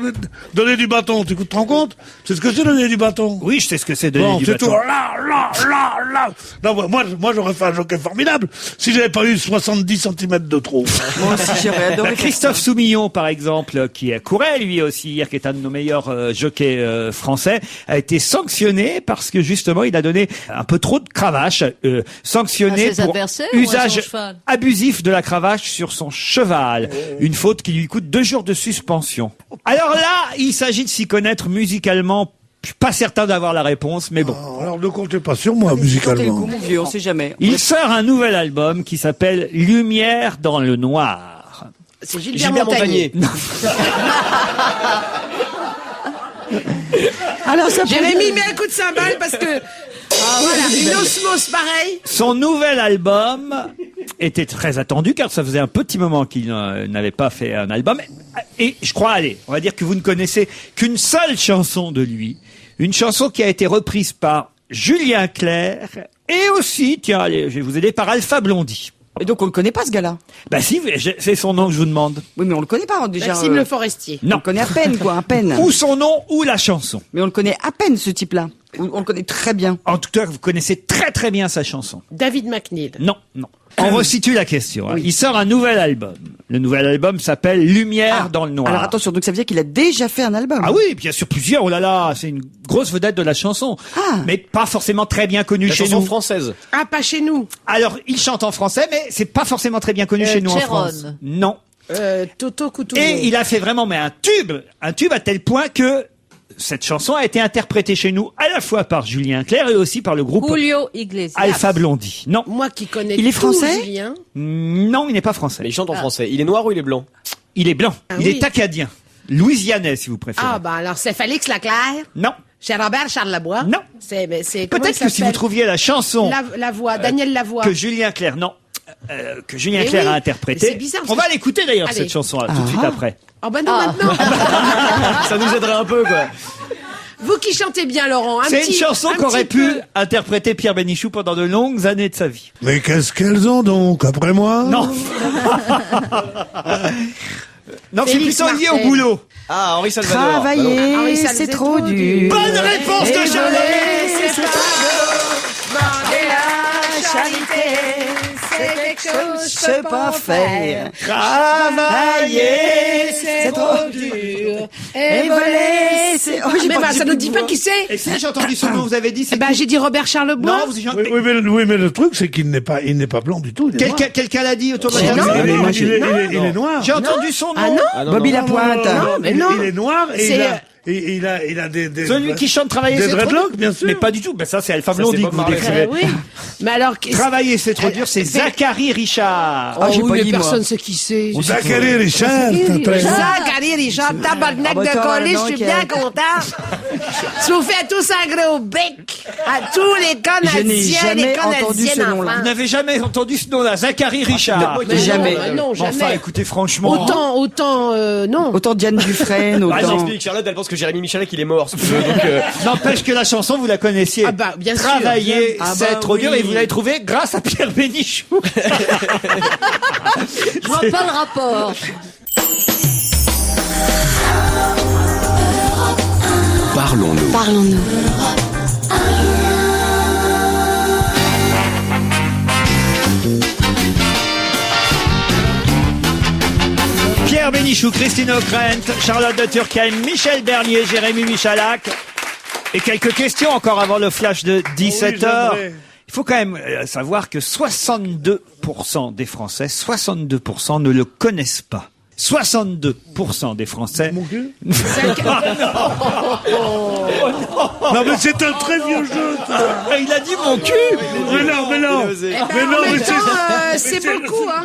donner du bâton. Tu te rends compte? C'est ce que c'est donner du bâton. Oui, je sais ce que c'est donner Bon, du c'est bâton. tout. Là. Non, moi, j'aurais fait un jockey formidable si j'avais pas eu 70 cm de trop. Moi aussi, j'aurais adoré. Christophe Soumillon, par exemple, qui courait lui aussi hier, qui est un de nos meilleurs jockeys français, a été sanctionné parce que justement il a donné un peu trop de cravache, sanctionné À ses pour adversaires ou à son usage cheval abusif de la cravache sur son cheval. Une faute qui lui coûte 2 jours de suspension. Alors là, il s'agit de s'y connaître musicalement. Je suis pas certain d'avoir la réponse, mais bon. Alors ne comptez pas sur moi Tentez le musicalement. coup, mon vieux, on sait jamais. Il sort un nouvel album qui s'appelle Lumière dans le noir. C'est Gilbert Montagnier. Alors, ça Jérémy, mets un coup de cymbale parce que... voilà, une osmose pareille. Son nouvel album était très attendu car ça faisait un petit moment qu'il n'avait pas fait un album. Et je crois, allez, on va dire que vous ne connaissez qu'une seule chanson de lui. Une chanson qui a été reprise par Julien Clerc et aussi, tiens, allez, je vais vous aider, par Alpha Blondy. Et donc, on le connaît pas, ce gars-là. Bah si, c'est son nom que je vous demande. Oui, mais on le connaît pas, déjà. Maxime Le Forestier. On le connaît à peine, quoi, à peine. Ou son nom ou la chanson. Mais on le connaît à peine, ce type-là. On le connaît très bien. En tout cas, vous connaissez très très bien sa chanson. David McNeil. Non. On resitue la question. Il sort un nouvel album. Le nouvel album s'appelle Lumière dans le noir. Alors attention, donc ça veut dire qu'il a déjà fait un album. Ah oui, bien sûr, plusieurs. Oh là là, c'est une grosse vedette de la chanson. Mais pas forcément très bien connue La chez chanson nous. française. Ah, pas chez nous. Alors, il chante en français, mais c'est pas forcément très bien connu chez nous en Chéron. France. Non. Toto Couture. Et il a fait vraiment un tube à tel point que cette chanson a été interprétée chez nous à la fois par Julien Clerc et aussi par le groupe Julio Iglesias. Alpha Blondy. Non. Moi qui connais Il est tout, français Julien. Non, il n'est pas français. Mais il chante en français. Il est noir ou il est blanc? Il est blanc. Ah il oui. est acadien. Louisianais, si vous préférez. Ah, bah alors c'est Félix Leclerc. Non. Chez Robert Charles Lavoie. Non. C'est comment Peut-être il que si vous s'appelle trouviez la chanson Lavoie, Daniel Lavoie. que Julien Clerc, que Julien Eh Clerc oui, a mais interprété. c'est bizarre, On va l'écouter d'ailleurs, Allez. cette chanson tout de suite après. Oh bah non, maintenant. Ça nous aiderait un peu, quoi. Vous qui chantez bien, Laurent. C'est une chanson qu'aurait pu interpréter Pierre Bénichou pendant de longues années de sa vie. Mais qu'est-ce qu'elles ont donc après moi? Non. Non, c'est Félix plutôt lié au Martel. boulot. Ah, Henri Salvador. Travailler, Henri Salvador, c'est trop dur. Bonne réponse de Charlotte. C'est pas beau, demander la charité, c'est quelque chose que je peux pas faire. Travailler, C'est trop dur. Et voler, c'est... Oh, j'ai Mais pas bah, dit ça nous tout dit le pas mot. qui c'est. Et si j'ai entendu son nom, vous avez dit, Eh c'est ben, j'ai dit Robert Charlebois. Non, vous Oui, mais le truc, c'est qu'il n'est pas blanc du tout. Il est noir. Quelqu'un l'a dit autour de Mais la non, table. Il est- moi, il est noir. J'ai entendu son nom. Ah non Ah, non, Bobby non. Lapointe. Non, mais non. Il est noir et C'est, il a des Celui qui chante travailler des c'est trop dur. dreadlocks, bien sûr. Mais pas du tout. Ben ça c'est Alpha Ça, Blondy c'est que Bob vous Marley. décrivez. Oui. Mais alors, Travailler, c'est trop dur, c'est fait- Zachary Richard. Ah, j'ai oui, pas mais dit, moi. personne sait qui c'est. Zachary Richard. Zachary Richard, tabarnak bah, de toi, colis, je donc, suis bien content. Je vous fais tous un gros bec à tous les Je n'ai Canadiens, jamais les entendu ce Canadiennes en nom-là. Vous France. n'avez jamais entendu ce nom-là, Zachary Richard. Mais Jamais. Non, jamais. Enfin, écoutez, franchement. Autant, non. Autant Diane Dufresne, Ah, autant... j'explique, Charlotte, elle pense que Jérémy Michalak, il est mort. si tu veux, donc, N'empêche que la chanson, vous la connaissiez. Ah bah, bien sûr. Travailler, Ah c'est bah trop dur, oui. et vous l'avez trouvé grâce à Pierre Bénichou. Je vois pas le rapport. Parlons-nous. Pierre Bénichou, Christine O'Krent, Charlotte de Turckheim, Michel Bernier, Jérémy Michalak. Et quelques questions encore avant le flash de 17h. j'aimerais. Il faut quand même savoir que 62% des Français, 62% ne le connaissent pas. 62% des Français. Mon cul Non, mais c'est un très vieux jeu, ça. Il a dit mon cul. Mais non, mais non. osé. Mais non, En mais même temps, c'est c'est- beaucoup, hein.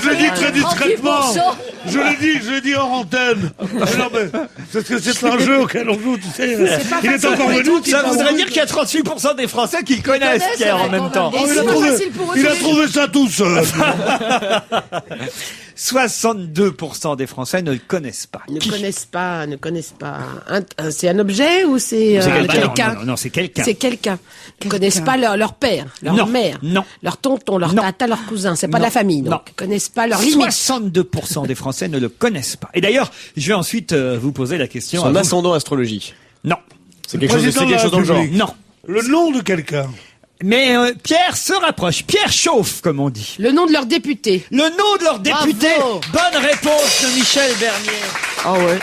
je le dis très discrètement. 38%. Je le dis hors antenne. Mais non, mais parce que c'est un jeu auquel on joue, tu sais. Il est encore venu. Ça voudrait dire qu'il y a 38% des Français qui le connaissent, Pierre, en même temps. Et Oh, c'est pas facile pour eux il de a les- trouvé ça tout seul. 62% des Français ne le connaissent pas. Ne connaissent pas. C'est un objet ou c'est C'est quelqu'un? Non, c'est quelqu'un. C'est quelqu'un. Ils connaissent pas leur père, leur Non, mère, non. leur tonton, leur Non. tata, leur cousin. C'est pas de Non. la famille, donc. Non. Ils connaissent pas leur limite. 62% des Français ne le connaissent pas. Et d'ailleurs, je vais ensuite vous poser la question. à son vous. ascendant astrologique. Non. C'est quelque chose, président c'est de quelque la chose dans le genre. République. Non. Le nom de quelqu'un. Mais Pierre se rapproche. Pierre chauffe, comme on dit. Le nom de leur député. Le nom de leur député. Bravo. Bonne réponse de Michel Bernier. Ah ouais.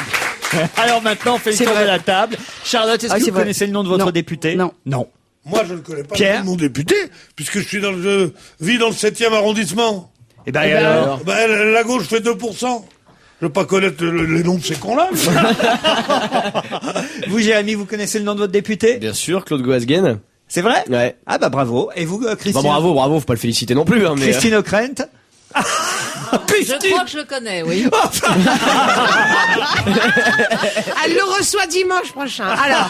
Alors maintenant, on fait le C'est tour vrai. de la table. Charlotte, est-ce Ah, que c'est vous vrai. connaissez le nom de votre Non. député? Non. Non. Moi, je ne connais pas Pierre le nom de mon député, puisque je vis dans le 7e arrondissement. Eh ben, alors. Ben, la gauche fait 2%. Je veux pas connaître les noms de ces cons-là. Vous, Jérémy, vous connaissez le nom de votre député? Bien sûr, Claude Goasguen. C'est vrai? Ouais. Ah bah bravo. Et vous, Bah, Christine? bravo, faut pas le féliciter non plus, hein, mais. Christine O'Krent? Je Christine. crois que je le connais, oui. Elle le reçoit dimanche prochain. Alors,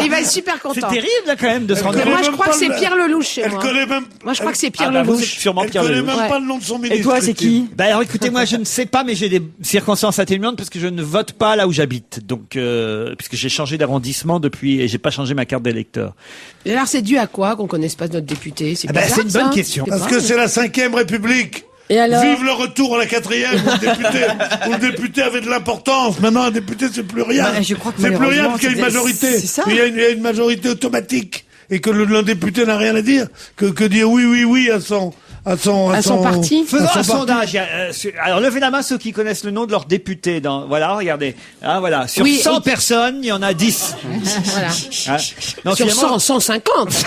il va être super C'est content. terrible, là, quand même, de se rendre connaît compte. Moi, je même crois pas que c'est le- Pierre Lelouch chez Elle moi. connaît même. Moi, je crois que c'est Pierre Ah bah, vous, Lelouch. c'est sûrement Elle Pierre connaît Lelouch. même Ouais. pas le nom de son ministre. Et toi, c'est qui? Bah alors écoutez, moi je ne sais pas, mais j'ai des circonstances atténuantes parce que je ne vote pas là où j'habite. Donc, puisque j'ai changé d'arrondissement depuis et j'ai pas changé ma carte d'électeur. Et alors, c'est dû à quoi qu'on connaisse pas notre député? C'est Ah bah, bizarre, c'est une ça. bonne question. Je sais Parce pas. que c'est la 5e République. Et alors? Vive le retour à la 4e où le député avait de l'importance. Maintenant, un député, c'est plus rien. Bah, je crois que c'est plus rien malheureusement, parce qu'il y a une c'est- majorité. c'est ça. Il y a une majorité automatique. Et que le député n'a rien à dire. Que dire oui à son parti. Faisons à son un parti. sondage. Il y a, alors levez la main ceux qui connaissent le nom de leur député. Voilà, regardez. Hein, voilà. Sur Oui, 100 et- personnes, il y en a 10. Voilà. Hein. Non, Sur finalement, 150.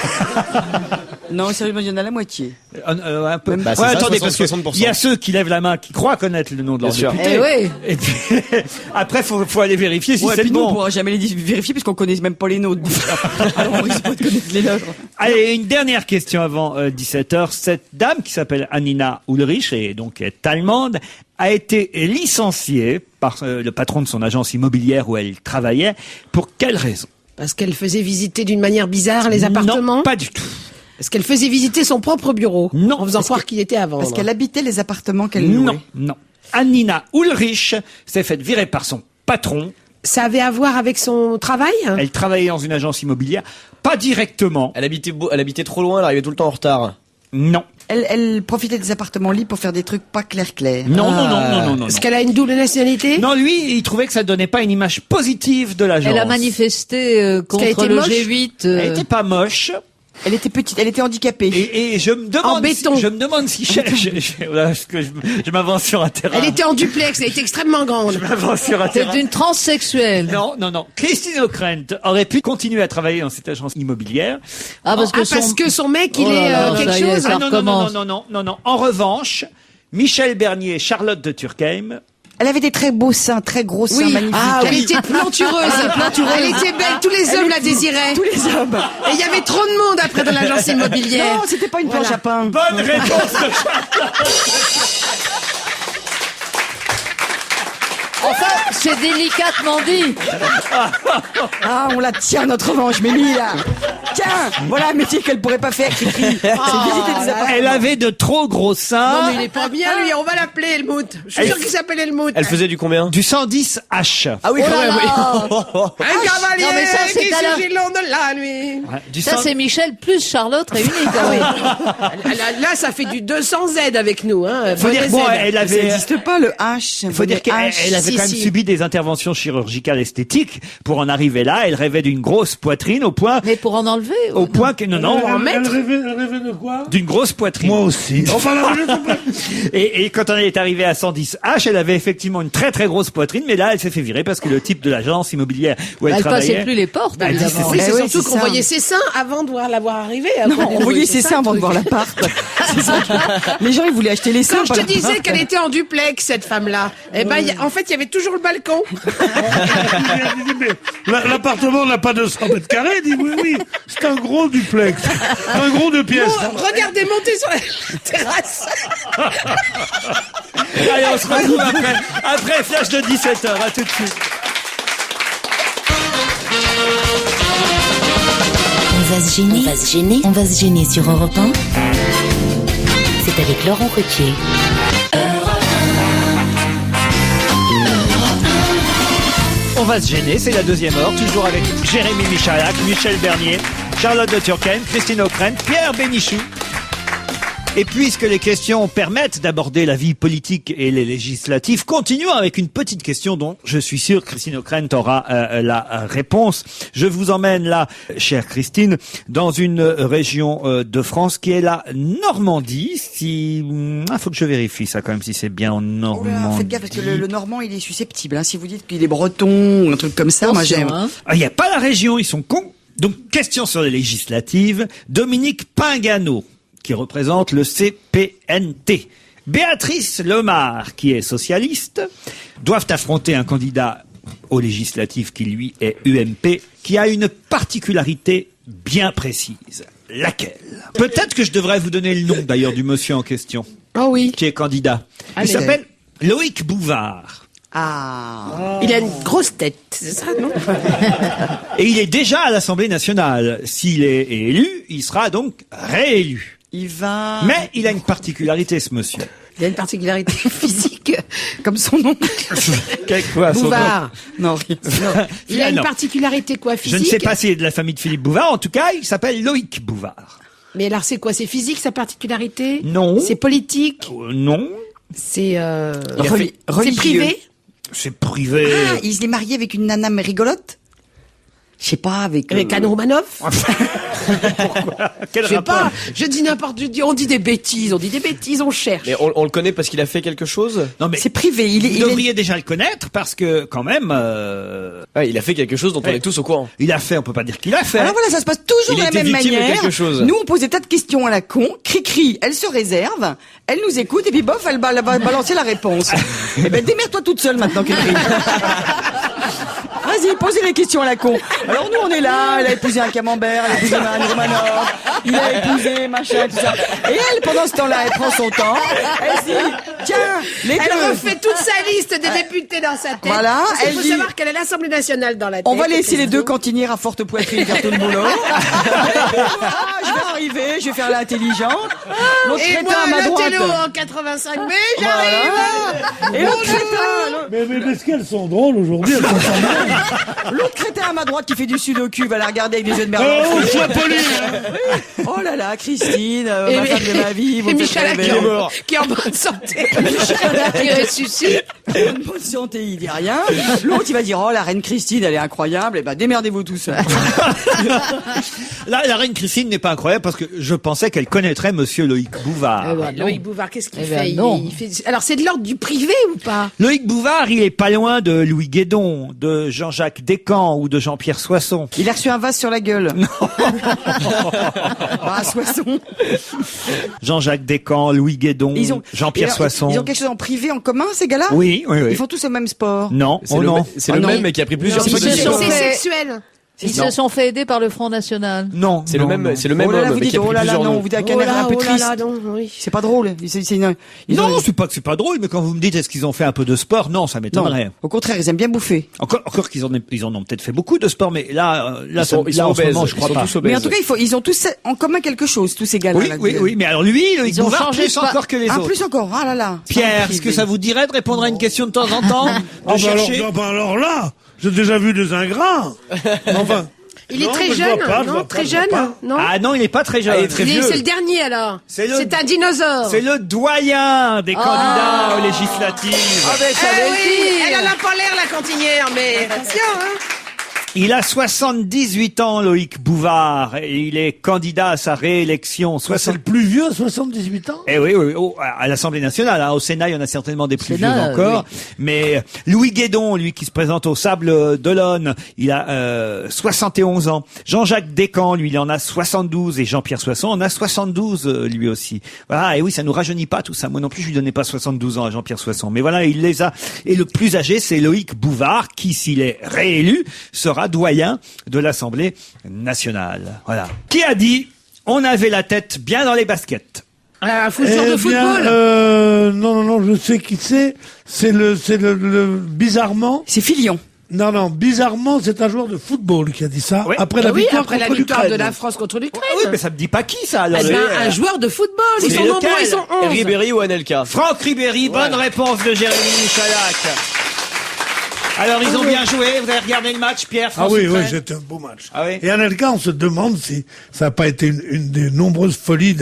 Non, sérieusement, il y en a la moitié. un peu. Bah, c'est Ouais, ça, attendez, parce que 60%. il y a ceux qui lèvent la main, qui croient connaître le nom de leur Bien sûr. député. Eh oui. Et puis après, faut aller vérifier si Ouais, c'est puis le nous, on bon. pourra jamais les vérifier puisqu'on connaît même pas les nôtres. Alors, on risque pas de connaître les nôtres. Allez, une dernière question avant 17h. Cette dame qui s'appelle Annina Ulrich et donc est allemande a été licenciée par le patron de son agence immobilière où elle travaillait. Pour quelle raison? Parce qu'elle faisait visiter d'une manière bizarre les appartements. Non, pas du tout. Parce qu'elle faisait visiter son propre bureau. Non. En faisant croire qu'il était à vendre. Parce qu'elle habitait les appartements qu'elle louait. Non, non. Annina Ulrich s'est faite virer par son patron. Ça avait à voir avec son travail? Elle travaillait dans une agence immobilière. Pas directement. Elle habitait trop loin, elle arrivait tout le temps en retard. Non. Elle profitait des appartements libres pour faire des trucs pas clairs. Non, non. Est-ce qu'elle a une double nationalité? Non, lui, il trouvait que ça donnait pas une image positive de l'agence. Elle a manifesté qu'elle contre était le moche. G8. Elle était pas moche. Elle était petite, elle était handicapée. Et je me demande, En béton. je me demande si voilà, parce que je m'avance sur un terrain. Elle était en duplex, elle était extrêmement grande. Je m'avance sur un C'est terrain. d'une transsexuelle. Non. Christine O'Krent aurait pu continuer à travailler dans cette agence immobilière. Ah, parce que, Parce que son mec, il Oh là est là, quelque ça y est, chose. ça non. recommence. En revanche, Michel Bernier et Charlotte de Turckheim Elle avait des très beaux seins, très gros seins, magnifiques. Elle était plantureuse. Elle était belle. Tous les hommes la désiraient. Tous les hommes. Et il y avait trop de monde après dans l'agence immobilière. Non, c'était pas une planche à pain. Bonne réponse de Enfin, c'est délicatement dit. Ah, on la tient, notre revanche, Mélie, là. Tiens, voilà un métier qu'elle pourrait pas faire, Cricri. C'est visiter des appartements. Elle avait de trop gros seins. Non, mais il est pas bien, lui. On va l'appeler Helmut. Je suis sûr qu'il s'appelle Helmut. Elle faisait du combien? Du 110H. Ah oui, quand même, oui. Un cavalier Non, mais ça, c'est qui à la- surgit le long de la nuit. Du Ça, 100 c'est Michel plus Charlotte réunis. Là, ça fait du 200 Z avec nous. Hein. Faut dire, bon, elle Ça avait... n'existe pas, le H. Il faut dire qu'elle avait quand même subi des interventions chirurgicales esthétiques pour en arriver là. Elle rêvait d'une grosse poitrine au point Mais pour en enlever. au point que non Elle rêvait de quoi? d'une grosse poitrine. Moi aussi. Enfin, là, je sais pas. Et quand on est arrivé à 110H, elle avait effectivement une très très grosse poitrine, mais là elle s'est fait virer parce que le type de l'agence immobilière où elle Elle travaillait. passait plus les portes, évidemment. Oui, c'est ouais, surtout c'est qu'on ça. voyait ses seins avant de voir l'avoir arrivé. Non, on voyait ses seins avant de voir l'appart. C'est ça. Les gens, ils voulaient acheter les seins. Quand je pas te l'appart. disais qu'elle était en duplex, cette femme-là, eh ben, en fait, il y avait toujours le balcon. L'appartement n'a pas 200 mètres carrés. Elle dit oui, c'est un gros duplex. Un gros de pièces. Bon, regardez, montez sur la terrasse. Allez, on se retrouve après flash de 17h. À tout de suite. On va se gêner. On va se gêner sur Europe 1. C'est avec Laurent Ruquier. On va se gêner, c'est la deuxième heure, toujours avec Jérémy Michalak, Michel Bernier, Charlotte de Turckheim, Christine O'Krent, Pierre Bénichou. Et puisque les questions permettent d'aborder la vie politique et les législatives, continuons avec une petite question dont je suis sûr Christine O'Krent aura la réponse. Je vous emmène là, chère Christine, dans une région de France qui est la Normandie. Faut que je vérifie ça quand même si c'est bien en Normandie. Faites gaffe parce que le normand, il est susceptible. Hein. Si vous dites qu'il est breton ou un truc comme ça, moi j'aime. Hein. Il n'y a pas la région, ils sont cons. Donc, question sur les législatives. Dominique Pingano, qui représente le CPNT. Béatrice Lemar, qui est socialiste, doivent affronter un candidat aux législatives qui, lui, est UMP, qui a une particularité bien précise. Laquelle? Peut-être que je devrais vous donner le nom, d'ailleurs, du monsieur en question, Oh oui. qui est candidat. Il Allez. s'appelle Loïc Bouvard. Ah. Il a une grosse tête, c'est ça, non? Et il est déjà à l'Assemblée nationale. S'il est élu, il sera donc réélu. Il va... Mais il a une particularité, ce monsieur. Il a une particularité physique, comme son nom. Quoi, son Bouvard. Non, rien. nom Il a une Non. particularité quoi, Je physique? ne sais pas s'il est de la famille de Philippe Bouvard. En tout cas, il s'appelle Loïc Bouvard. Mais alors, c'est quoi? C'est phisique, sa particularité? Non. C'est politique? Non, C'est, Il a fait- c'est religieux. privé? c'est privé. Ah, il est marié avec une nana rigolote? Je sais pas, avec... Avec Anne Romanoff? Quel Je sais rapport pas. Je dis n'importe quoi. On dit des bêtises. On cherche. Mais on le connaît parce qu'il a fait quelque chose? Non, mais C'est privé. vous Il est... devriez déjà le connaître parce que, quand même, Ouais, il a fait quelque chose dont on Ouais. est tous au courant. il a fait, on peut pas dire qu'il a fait. Alors voilà, ça se passe toujours Il de la était même victime de manière. quelque chose. Nous, on pose des tas de questions à la con. Cri-cri, elle se réserve, elle nous écoute, et puis bof, elle va balancer la réponse. Eh ben, démerde-toi toute seule maintenant, Cri-cri. Vas-y, posez les questions à la con. Alors nous, on est là, elle a épousé un camembert, elle a épousé Anne Romanoff, il a épousé, machin, tout ça. Et elle, pendant ce temps-là, elle prend son temps, elle se dit, tiens, les Elle deux, refait toute sa liste des députés dans sa tête. Voilà, Parce qu'il elle faut dit- savoir qu'elle a l'Assemblée nationale dans la tête. on va laisser les deux Christine. cantinières à forte poitrine faire tout le boulot. Ah, je vais arriver, je vais faire l'intelligente. L'autre Et crétin moi, à ma le droite. télo en 85 mai, j'arrive. Voilà. Et l'autre crétin, Mais est-ce qu'elles sont drôles aujourd'hui? Elles sont formidables. l'autre crétin à ma droite qui fait du sudoku va la regarder avec des yeux de merde. Oh, sois poli, hein. Oh là là, Christine, Et ma femme de ma vie, vous et me faites Michel rêver. qui est en bonne santé. Michel qui ressuscite. Bonne santé, il dit rien. L'autre, il va dire, oh, la reine Christine, elle est incroyable. Eh ben, démerdez-vous tous. Là, la reine Christine n'est pas incroyable parce que je pensais qu'elle connaîtrait monsieur Loïc Bouvard. Eh ben, non. Loïc Bouvard, qu'est-ce qu'il Eh fait? ben, non. Il fait... Alors, c'est de l'ordre du privé ou pas? Loïc Bouvard, il est pas loin de Louis Guédon, de Jean-Jacques Descamps ou de Jean-Pierre Soisson. Il a reçu un vase sur la gueule. Ah, Soisson. Jean-Jacques Descamps, Louis Guédon, Ils ont- Jean-Pierre et alors, Soisson. sont. Ils ont quelque chose en privé, en commun, ces gars-là? Oui, oui, oui. Ils font tous le même sport. Non, C'est oh le, non. c'est le non. même mais qui a pris plusieurs Ils se pseudonymes. sont C'est fait- sexuel. Ils se sont fait aider par le Front National. Non. C'est non, le même, non. c'est le même Oh là là, homme vous mais dites, qui a pris oh là là, plusieurs non, noms. vous dites avec un air un peu triste. non, oui. C'est pas drôle. Ils Non, ont- c'est pas que c'est pas drôle, mais quand vous me dites est-ce qu'ils ont fait un peu de sport, non, ça non. m'étonnerait. Au contraire, ils aiment bien bouffer. Encore qu'ils ils en ont peut-être fait beaucoup de sport, mais là, Ils sont en ce obèses. moment, je crois Ils sont pas. tous obèses. Mais en tout cas, ils ont tous en commun quelque chose, tous ces gars-là. Oui, là, oui, oui, mais alors lui, Loïc Ils ont Bouvard, changé plus de pa- encore que les Ah, autres. plus encore. Ah là là. Pierre, est-ce que ça vous dirait de répondre à une question de temps en temps? Ah, De chercher alors là, j'ai déjà vu des ingrats. Enfin. Il est non, très mais je jeune, vois pas, je non? vois Très pas, je vois jeune, pas. non? Ah non, il est pas très jeune. il est très vieux. C'est le dernier alors. C'est le- C'est un dinosaure. C'est le doyen des candidats aux législatives. Ah ben, ça Eh veut oui, dire. elle en a pas l'air la cantinière, mais attention, hein. Il a 78 ans, Loïc Bouvard, et il est candidat à sa réélection. C'est le plus vieux, 78 ans. Eh oui, oui, à l'Assemblée nationale, hein. Au Sénat, il y en a certainement des plus vieux Sénat, encore. Mais Louis Guédon, lui, qui se présente au Sable d'Olonne, il a 71 ans. Jean-Jacques Descamps, lui, il en a 72, et Jean-Pierre Soisson en a 72, lui aussi. Voilà, et oui, ça nous rajeunit pas tout ça. Moi non plus, je lui donnais pas 72 ans à Jean-Pierre Soisson. Mais voilà, il les a. Et le plus âgé, c'est Loïc Bouvard, qui, s'il est réélu, sera doyen de l'Assemblée nationale. Voilà. Qui a dit on avait la tête bien dans les baskets? Un joueur de football. Non, je sais qui c'est. C'est le bizarrement. C'est Filion. Non, bizarrement, c'est un joueur de football qui a dit ça. Oui. Après la Ah oui, victoire après la contre victoire de l'Ukraine. la France contre l'Ukraine. Oui, mais ça me dit pas qui ça alors. Eh ben, un joueur de football. Ils C'est sont nombreux, lequel ils sont 11. Ribéry ou Anelka? Franck Ribéry, bonne réponse de Jérémy Michalak. Alors ils ont bien joué, vous avez regardé le match, Pierre? Ah oui, France-Ukraine c'était un beau match. Ah oui. Et Anelka, on se demande si ça n'a pas été une des nombreuses folies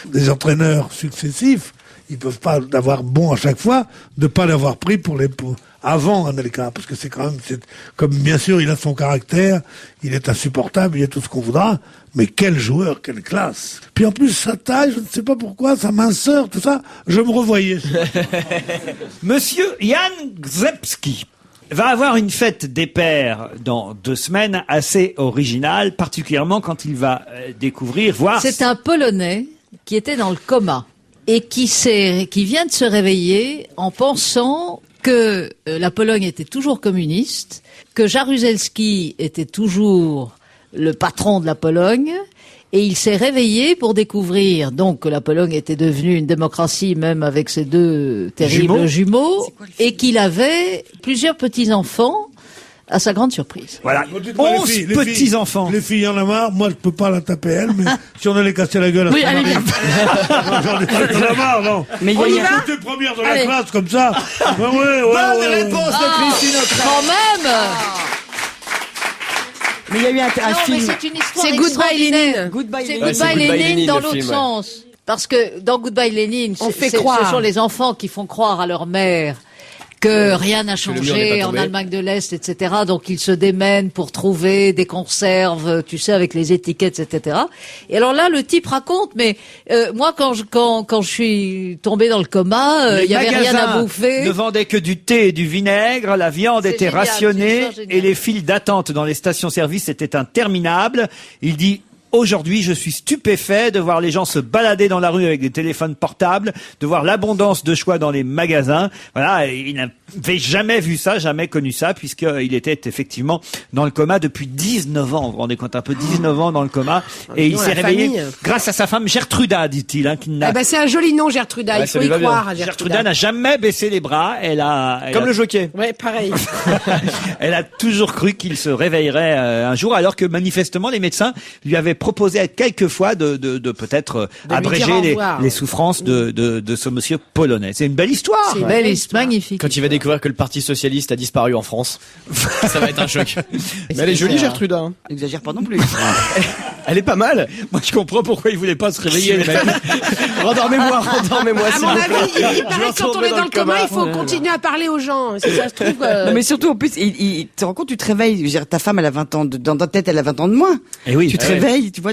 des entraîneurs successifs. Ils peuvent pas avoir bon à chaque fois de pas l'avoir pris avant Anelka, parce que c'est comme bien sûr il a son caractère, il est insupportable, il est tout ce qu'on voudra, mais quel joueur, quelle classe. Puis en plus sa taille, je ne sais pas pourquoi, sa minceur, tout ça, je me revoyais. Monsieur Jan Gzebski va avoir une fête des pères dans 2 semaines assez originale, particulièrement quand il va voir. C'est un Polonais qui était dans le coma et qui vient de se réveiller en pensant que la Pologne était toujours communiste, que Jaruzelski était toujours le patron de la Pologne, et il s'est réveillé pour découvrir donc que la Pologne était devenue une démocratie, même avec ses 2 terribles jumeaux, et qu'il avait plusieurs petits-enfants, à sa grande surprise. Voilà, Dites-moi, 11 les petits-enfants. Les filles, il y en a marre. Moi, je peux pas la taper elle, mais si on allait casser la gueule à Oui, son allez, mari. J'en ai marre, non. Mais il y a- On il y est a- toutes premières de la Allez. classe, comme ça. Ouais, Bonne réponse de Christine O'Crart. Quand même Mais il y a eu un Non, mais film. c'est une histoire C'est Goodbye extraordinaire. Lénine. Goodbye C'est Lénine. Ouais, c'est Goodbye Goodbye Lénine Lénine, dans le l'autre film, ouais. sens. Parce que dans Goodbye Lénine, On fait ce croire. sont les enfants qui font croire à leur mère que rien n'a le mur n'est changé pas en tombé. Allemagne de l'Est, etc. Donc ils se démènent pour trouver des conserves, tu sais, avec les étiquettes, etc. Et alors là, le type raconte, mais moi, quand je suis tombé dans le coma, il y avait rien à bouffer. Ne vendaient que du thé et du vinaigre, la viande C'est était génial, rationnée c'est génial. et les files d'attente dans les stations-service étaient interminables. Il dit aujourd'hui, je suis stupéfait de voir les gens se balader dans la rue avec des téléphones portables, de voir l'abondance de choix dans les magasins. Voilà, et il n'avait jamais vu ça, jamais connu ça, puisqu'il était effectivement dans le coma depuis 19 ans. Vous vous rendez compte un peu, 19 ans dans le coma. Et il non, s'est la réveillé famille. grâce à sa femme Gertruda, dit-il, qui n'a Ah bah, c'est un joli nom, Gertruda. Ouais, Il ça faut lui y va bien. croire à Gertruda Gertruda. n'a jamais baissé les bras. Comme le jockey. Ouais, pareil. Elle a toujours cru qu'il se réveillerait un jour, alors que manifestement les médecins lui avaient proposé à quelques fois de peut-être lui abréger dire au les revoir. souffrances de ce monsieur polonais. C'est une belle histoire. C'est belle, c'est magnifique. Quand il va découvrir que le Parti Socialiste a disparu en France, ça va être un choc. Mais elle est jolie, Gertruda. Hein. N'exagère pas non plus. Elle est pas mal. Moi, je comprends pourquoi il voulait pas se réveiller. les mecs. Rendormez-moi, À s'il mon vous avis, plaît. il Je vais paraît que quand on retourner est dans le coma, il faut continuer à parler aux gens. Si ça se trouve. Non, mais surtout, en plus, il te rends compte, tu te réveilles. Je veux dire, ta femme, elle a 20 ans, dans ta tête, elle a 20 ans de moins. Eh oui. Tu te réveilles, tu vois,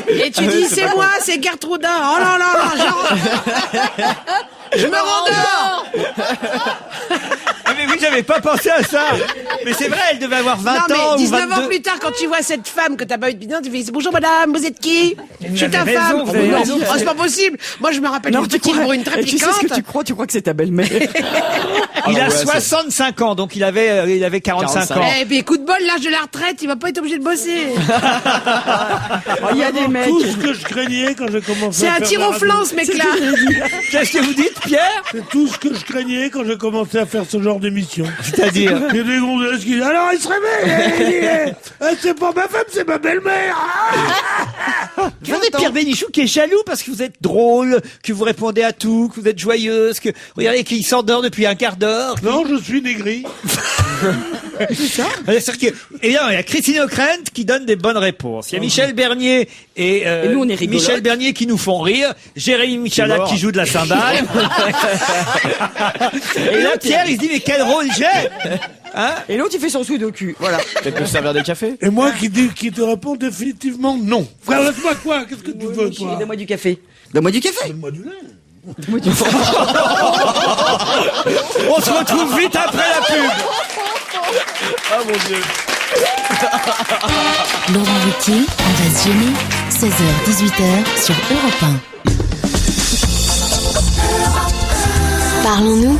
Et tu dis, c'est moi, c'est Gertruda. Oh là là là, genre. Je me rendors. Ah, mais oui, j'avais j'avais pas pensé à ça. Mais c'est vrai, elle devait avoir 20 Non, ans mais ou 19 ans 22. plus tard, quand tu vois cette femme que t'as pas eu depuis longtemps, tu fais bonjour madame, vous êtes qui? Je suis ta avez raison, femme. vous avez Non, raison. oh, c'est pas possible. Moi, je me rappelle une petite brune très Tu sais piquante. ce que tu crois? Tu crois que c'est ta belle-mère? Il a ouais, 65 ans, donc il avait 45 ans. Eh, puis coup de bol, l'âge de la retraite, il va pas être obligé de bosser. Oh, il y a des mecs. Tout ce que je craignais quand j'ai commencé C'est à un faire tir la au radio. flanc, ce mec-là. Qu'est-ce que vous dites, Pierre? C'est tout ce que je craignais quand j'ai commencé à faire ce genre d'émission. C'est-à-dire? Il y a des gonzesses qui disent, alors il se réveille, c'est pas ma femme, c'est ma belle-mère. Regardez Pierre Bénichou qui est jaloux parce que vous êtes drôle, que vous répondez à tout, que vous êtes joyeuse, que regardez qu'il s'endort depuis un quart d'heure. Non, je suis négri. C'est-à-dire que, et bien, il y a Christine O'Krent qui donne des bonnes réponses. Il y a Michel Bernier et nous, on est rigolotes. Michel Bernier qui nous font rire. Jérémy Michalak qui joue de la cymbale. Et là, Pierre, il se dit, mais quel rôle j'ai? Hein? Et l'autre, il fait son sudoku. Voilà. Peut-être nous servir des cafés. Et moi qui te réponds définitivement non. Frère, laisse-moi quoi? Qu'est-ce que tu veux, toi? Donne-moi du café. Donne-moi du café. Donne-moi du lait. On se retrouve vite après la pub. Ah mon Dieu. Laurent Ruquier, on va se gêner. 16h-18h sur Europe 1. Parlons-nous.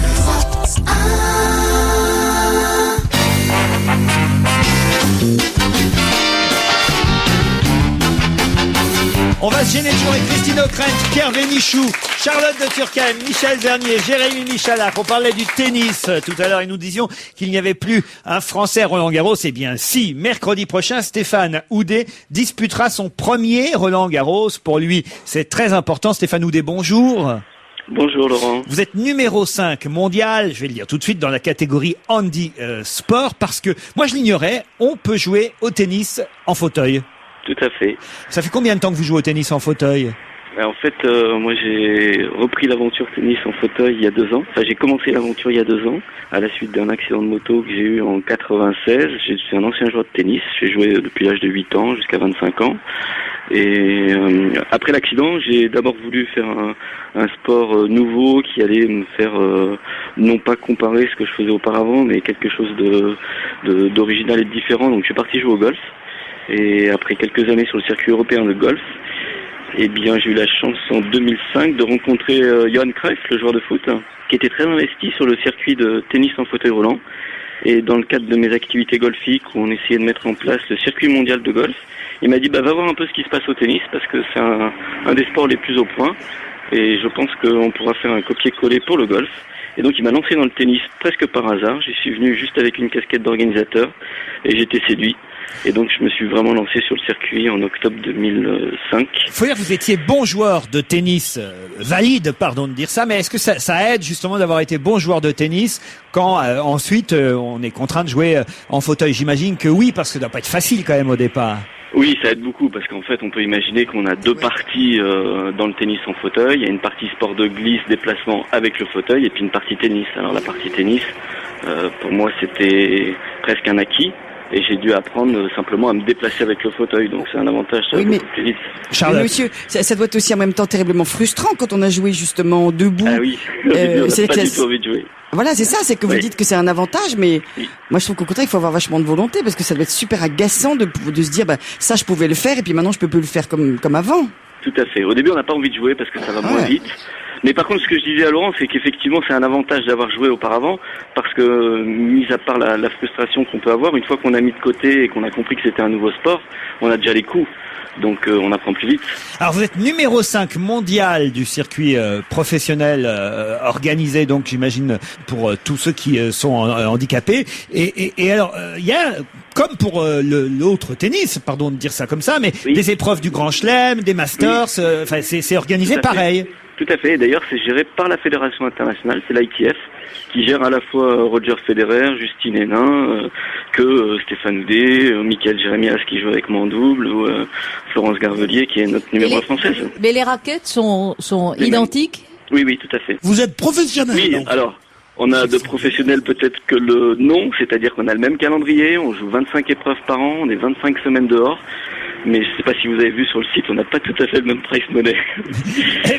On va se gêner toujours avec Christine O'Krent, Pierre Bénichou, Charlotte de Turckheim, Michel Bernier, Jérémy Michalak. On parlait du tennis tout à l'heure et nous disions qu'il n'y avait plus un Français à Roland-Garros. Eh bien si, mercredi prochain, Stéphane Houdet disputera son premier Roland-Garros. Pour lui, c'est très important. Stéphane Houdet, bonjour. Bonjour Laurent. Vous êtes numéro 5 mondial, je vais le dire tout de suite, dans la catégorie handi sport, parce que moi je l'ignorais, on peut jouer au tennis en fauteuil. Tout à fait. Ça fait combien de temps que vous jouez au tennis en fauteuil? En fait, moi j'ai repris l'aventure tennis en fauteuil il y a 2 ans. Enfin, j'ai commencé l'aventure il y a 2 ans, à la suite d'un accident de moto que j'ai eu en 96. Je suis un ancien joueur de tennis. J'ai joué depuis l'âge de 8 ans jusqu'à 25 ans. Et après l'accident, j'ai d'abord voulu faire un sport nouveau qui allait me faire non pas comparer ce que je faisais auparavant, mais quelque chose d'original et de différent. Donc je suis parti jouer au golf. Et après quelques années sur le circuit européen de golf, eh bien j'ai eu la chance en 2005 de rencontrer Johan Cruyff, le joueur de foot, qui était très investi sur le circuit de tennis en fauteuil roulant. Et dans le cadre de mes activités golfiques où on essayait de mettre en place le circuit mondial de golf, il m'a dit va voir un peu ce qui se passe au tennis parce que c'est un des sports les plus au point et je pense qu'on pourra faire un copier-coller pour le golf. Et donc il m'a lancé dans le tennis presque par hasard. J'y suis venu juste avec une casquette d'organisateur et j'étais séduit. Et donc je me suis vraiment lancé sur le circuit en octobre 2005. Faut dire que vous étiez bon joueur de tennis, valide, pardon de dire ça, mais est-ce que ça aide justement d'avoir été bon joueur de tennis quand ensuite on est contraint de jouer en fauteuil? J'imagine que oui, parce que ça doit pas être facile quand même au départ. Oui, ça aide beaucoup parce qu'en fait, on peut imaginer qu'on a 2 parties dans le tennis en fauteuil. Il y a une partie sport de glisse, déplacement avec le fauteuil, et puis une partie tennis. Alors la partie tennis, pour moi, c'était presque un acquis. Et j'ai dû apprendre simplement à me déplacer avec le fauteuil. Donc c'est un avantage, ça va beaucoup plus vite. Charlotte. Mais monsieur, ça doit être aussi en même temps terriblement frustrant quand on a joué justement debout. Ah oui, on n'a c'est pas que du ça- tout envie de jouer. Voilà, c'est ça, c'est que vous Oui. dites que c'est un avantage, mais Oui. moi je trouve qu'au contraire, il faut avoir vachement de volonté parce que ça doit être super agaçant de se dire, bah, ça je pouvais le faire et puis maintenant je peux plus le faire comme avant. Tout à fait. Au début, on n'a pas envie de jouer parce que ça va moins Ouais. vite. Mais par contre, ce que je disais à Laurent, c'est qu'effectivement, c'est un avantage d'avoir joué auparavant, parce que, mis à part la frustration qu'on peut avoir, une fois qu'on a mis de côté et qu'on a compris que c'était un nouveau sport, on a déjà les coups. Donc, on apprend plus vite. Alors vous êtes numéro 5 mondial du circuit professionnel organisé, donc j'imagine pour tous ceux qui sont handicapés. Et alors, il y a, comme pour l'autre tennis, pardon de dire ça comme ça, mais Oui. des épreuves du Grand Chelem, des Masters, enfin c'est organisé Tout à fait. pareil. Tout à fait. D'ailleurs, c'est géré par la Fédération internationale, c'est l'ITF, qui gère à la fois Roger Federer, Justine Hénin, que Stéphane Houdet, Michael Jérémias qui joue avec moi en double, ou Florence Garvelier qui est notre numéro 1 française. Mais les raquettes sont Les identiques? Oui, oui, tout à fait. Vous êtes professionnel. Oui, donc. alors, on a de professionnels peut-être que le nom, c'est-à-dire qu'on a le même calendrier, on joue 25 épreuves par an, on est 25 semaines dehors. mais je sais pas si vous avez vu sur le site, on n'a pas tout à fait le même price money.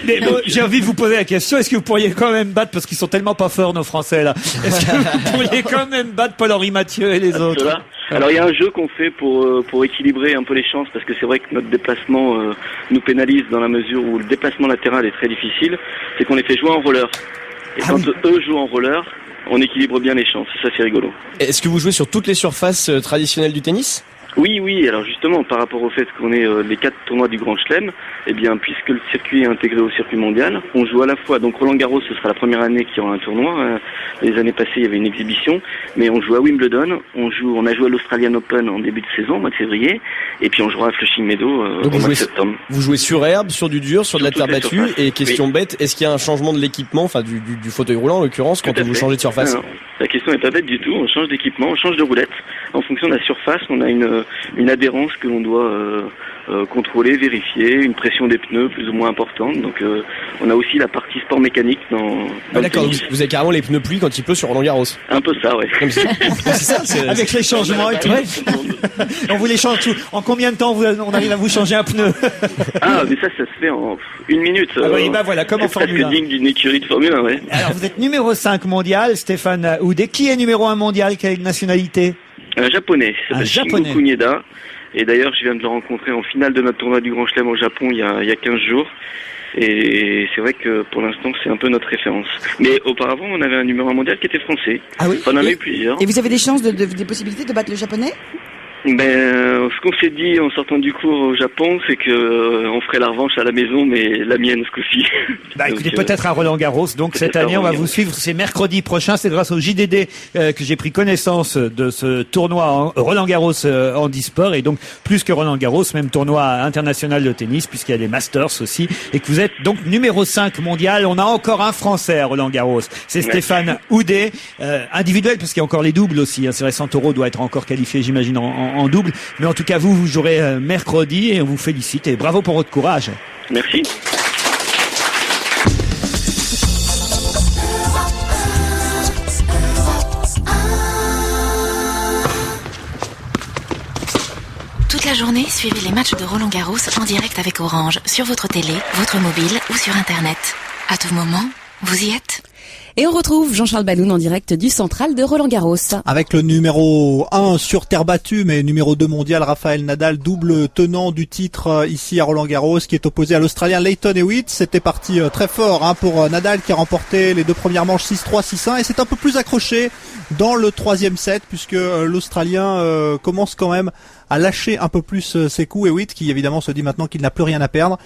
Mais j'ai envie de vous poser la question, est-ce que vous pourriez quand même battre, parce qu'ils sont tellement pas forts nos Français là, est-ce que vous pourriez quand même battre Paul-Henri Mathieu et les autres? Cela. Alors il y a un jeu qu'on fait pour équilibrer un peu les chances, parce que c'est vrai que notre déplacement nous pénalise dans la mesure où le déplacement latéral est très difficile, c'est qu'on les fait jouer en roller. Et quand eux jouent en roller, on équilibre bien les chances, ça c'est rigolo. Est-ce que vous jouez sur toutes les surfaces traditionnelles du tennis? Oui, alors justement, par rapport au fait qu'on est les 4 tournois du Grand Chelem, eh bien, puisque le circuit est intégré au circuit mondial, on joue à la fois, donc Roland Garros, ce sera la première année qu'il y aura un tournoi, les années passées, il y avait une exhibition, mais on joue à Wimbledon, on a joué à l'Australian Open en début de saison, au mois de février, et puis on jouera à Flushing Meadows au mois de septembre. Vous jouez sur herbe, sur du dur, sur de la terre battue, et question bête, est-ce qu'il y a un changement de l'équipement, enfin du fauteuil roulant en l'occurrence, quand vous changez de surface? Non, la question n'est pas bête du tout, on change d'équipement, on change de roulette, en fonction de la surface, on a une adhérence que l'on doit contrôler, vérifier, une pression des pneus plus ou moins importante. Donc on a aussi la partie sport mécanique dans d'accord, vous avez carrément les pneus pluie quand il pleut sur Roland Garros. Un peu ça, ouais. Avec les changements et tout. On vous les change tout. En combien de temps on arrive à vous changer un pneu? Ah, mais ça se fait en 1 minute. Ah oui, bah voilà, comme en Formule 1. C'est digne d'une écurie de Formule 1, ouais. Alors vous êtes numéro 5 mondial, Stéphane Houdet. Qui est numéro 1 mondial? Quelle nationalité? Un japonais, il s'appelle Shingo Kunieda. Et d'ailleurs, je viens de le rencontrer en finale de notre tournoi du Grand Chelem au Japon il y a 15 jours. Et c'est vrai que pour l'instant, c'est un peu notre référence. Mais auparavant, on avait un numéro 1 mondial qui était français. Ah oui? On en a eu plusieurs. Et vous avez des chances des possibilités de battre le japonais? Ce qu'on s'est dit en sortant du cours au Japon, c'est que on ferait la revanche à la maison, mais la mienne ce coup-ci. Bah écoutez, peut-être à Roland Garros. Donc cette année, on va vous suivre. C'est mercredi prochain. C'est grâce au JDD que j'ai pris connaissance de ce tournoi Roland Garros en e-sport, et donc plus que Roland Garros, même tournoi international de tennis, puisqu'il y a des Masters aussi, et que vous êtes donc numéro 5 mondial. On a encore un Français à Roland Garros. C'est Stéphane Houdet, individuel, parce qu'il y a encore les doubles aussi. C'est vrai, Santoro doit être encore qualifié, j'imagine, en double, mais en tout cas vous jouerez mercredi, et on vous félicite et bravo pour votre courage. Merci. Toute la journée, suivez les matchs de Roland Garros en direct avec Orange, sur votre télé, votre mobile ou sur Internet. À tout moment, vous y êtes. Et on retrouve Jean-Charles Baloun en direct du central de Roland-Garros. Avec le numéro 1 sur terre battue, mais numéro 2 mondial, Rafael Nadal, double tenant du titre ici à Roland-Garros, qui est opposé à l'Australien Lleyton Hewitt. C'était parti très fort pour Nadal, qui a remporté les 2 premières manches 6-3, 6-1, et c'est un peu plus accroché dans le 3e set, puisque l'Australien commence quand même à lâcher un peu plus ses coups. Hewitt qui évidemment se dit maintenant qu'il n'a plus rien à perdre.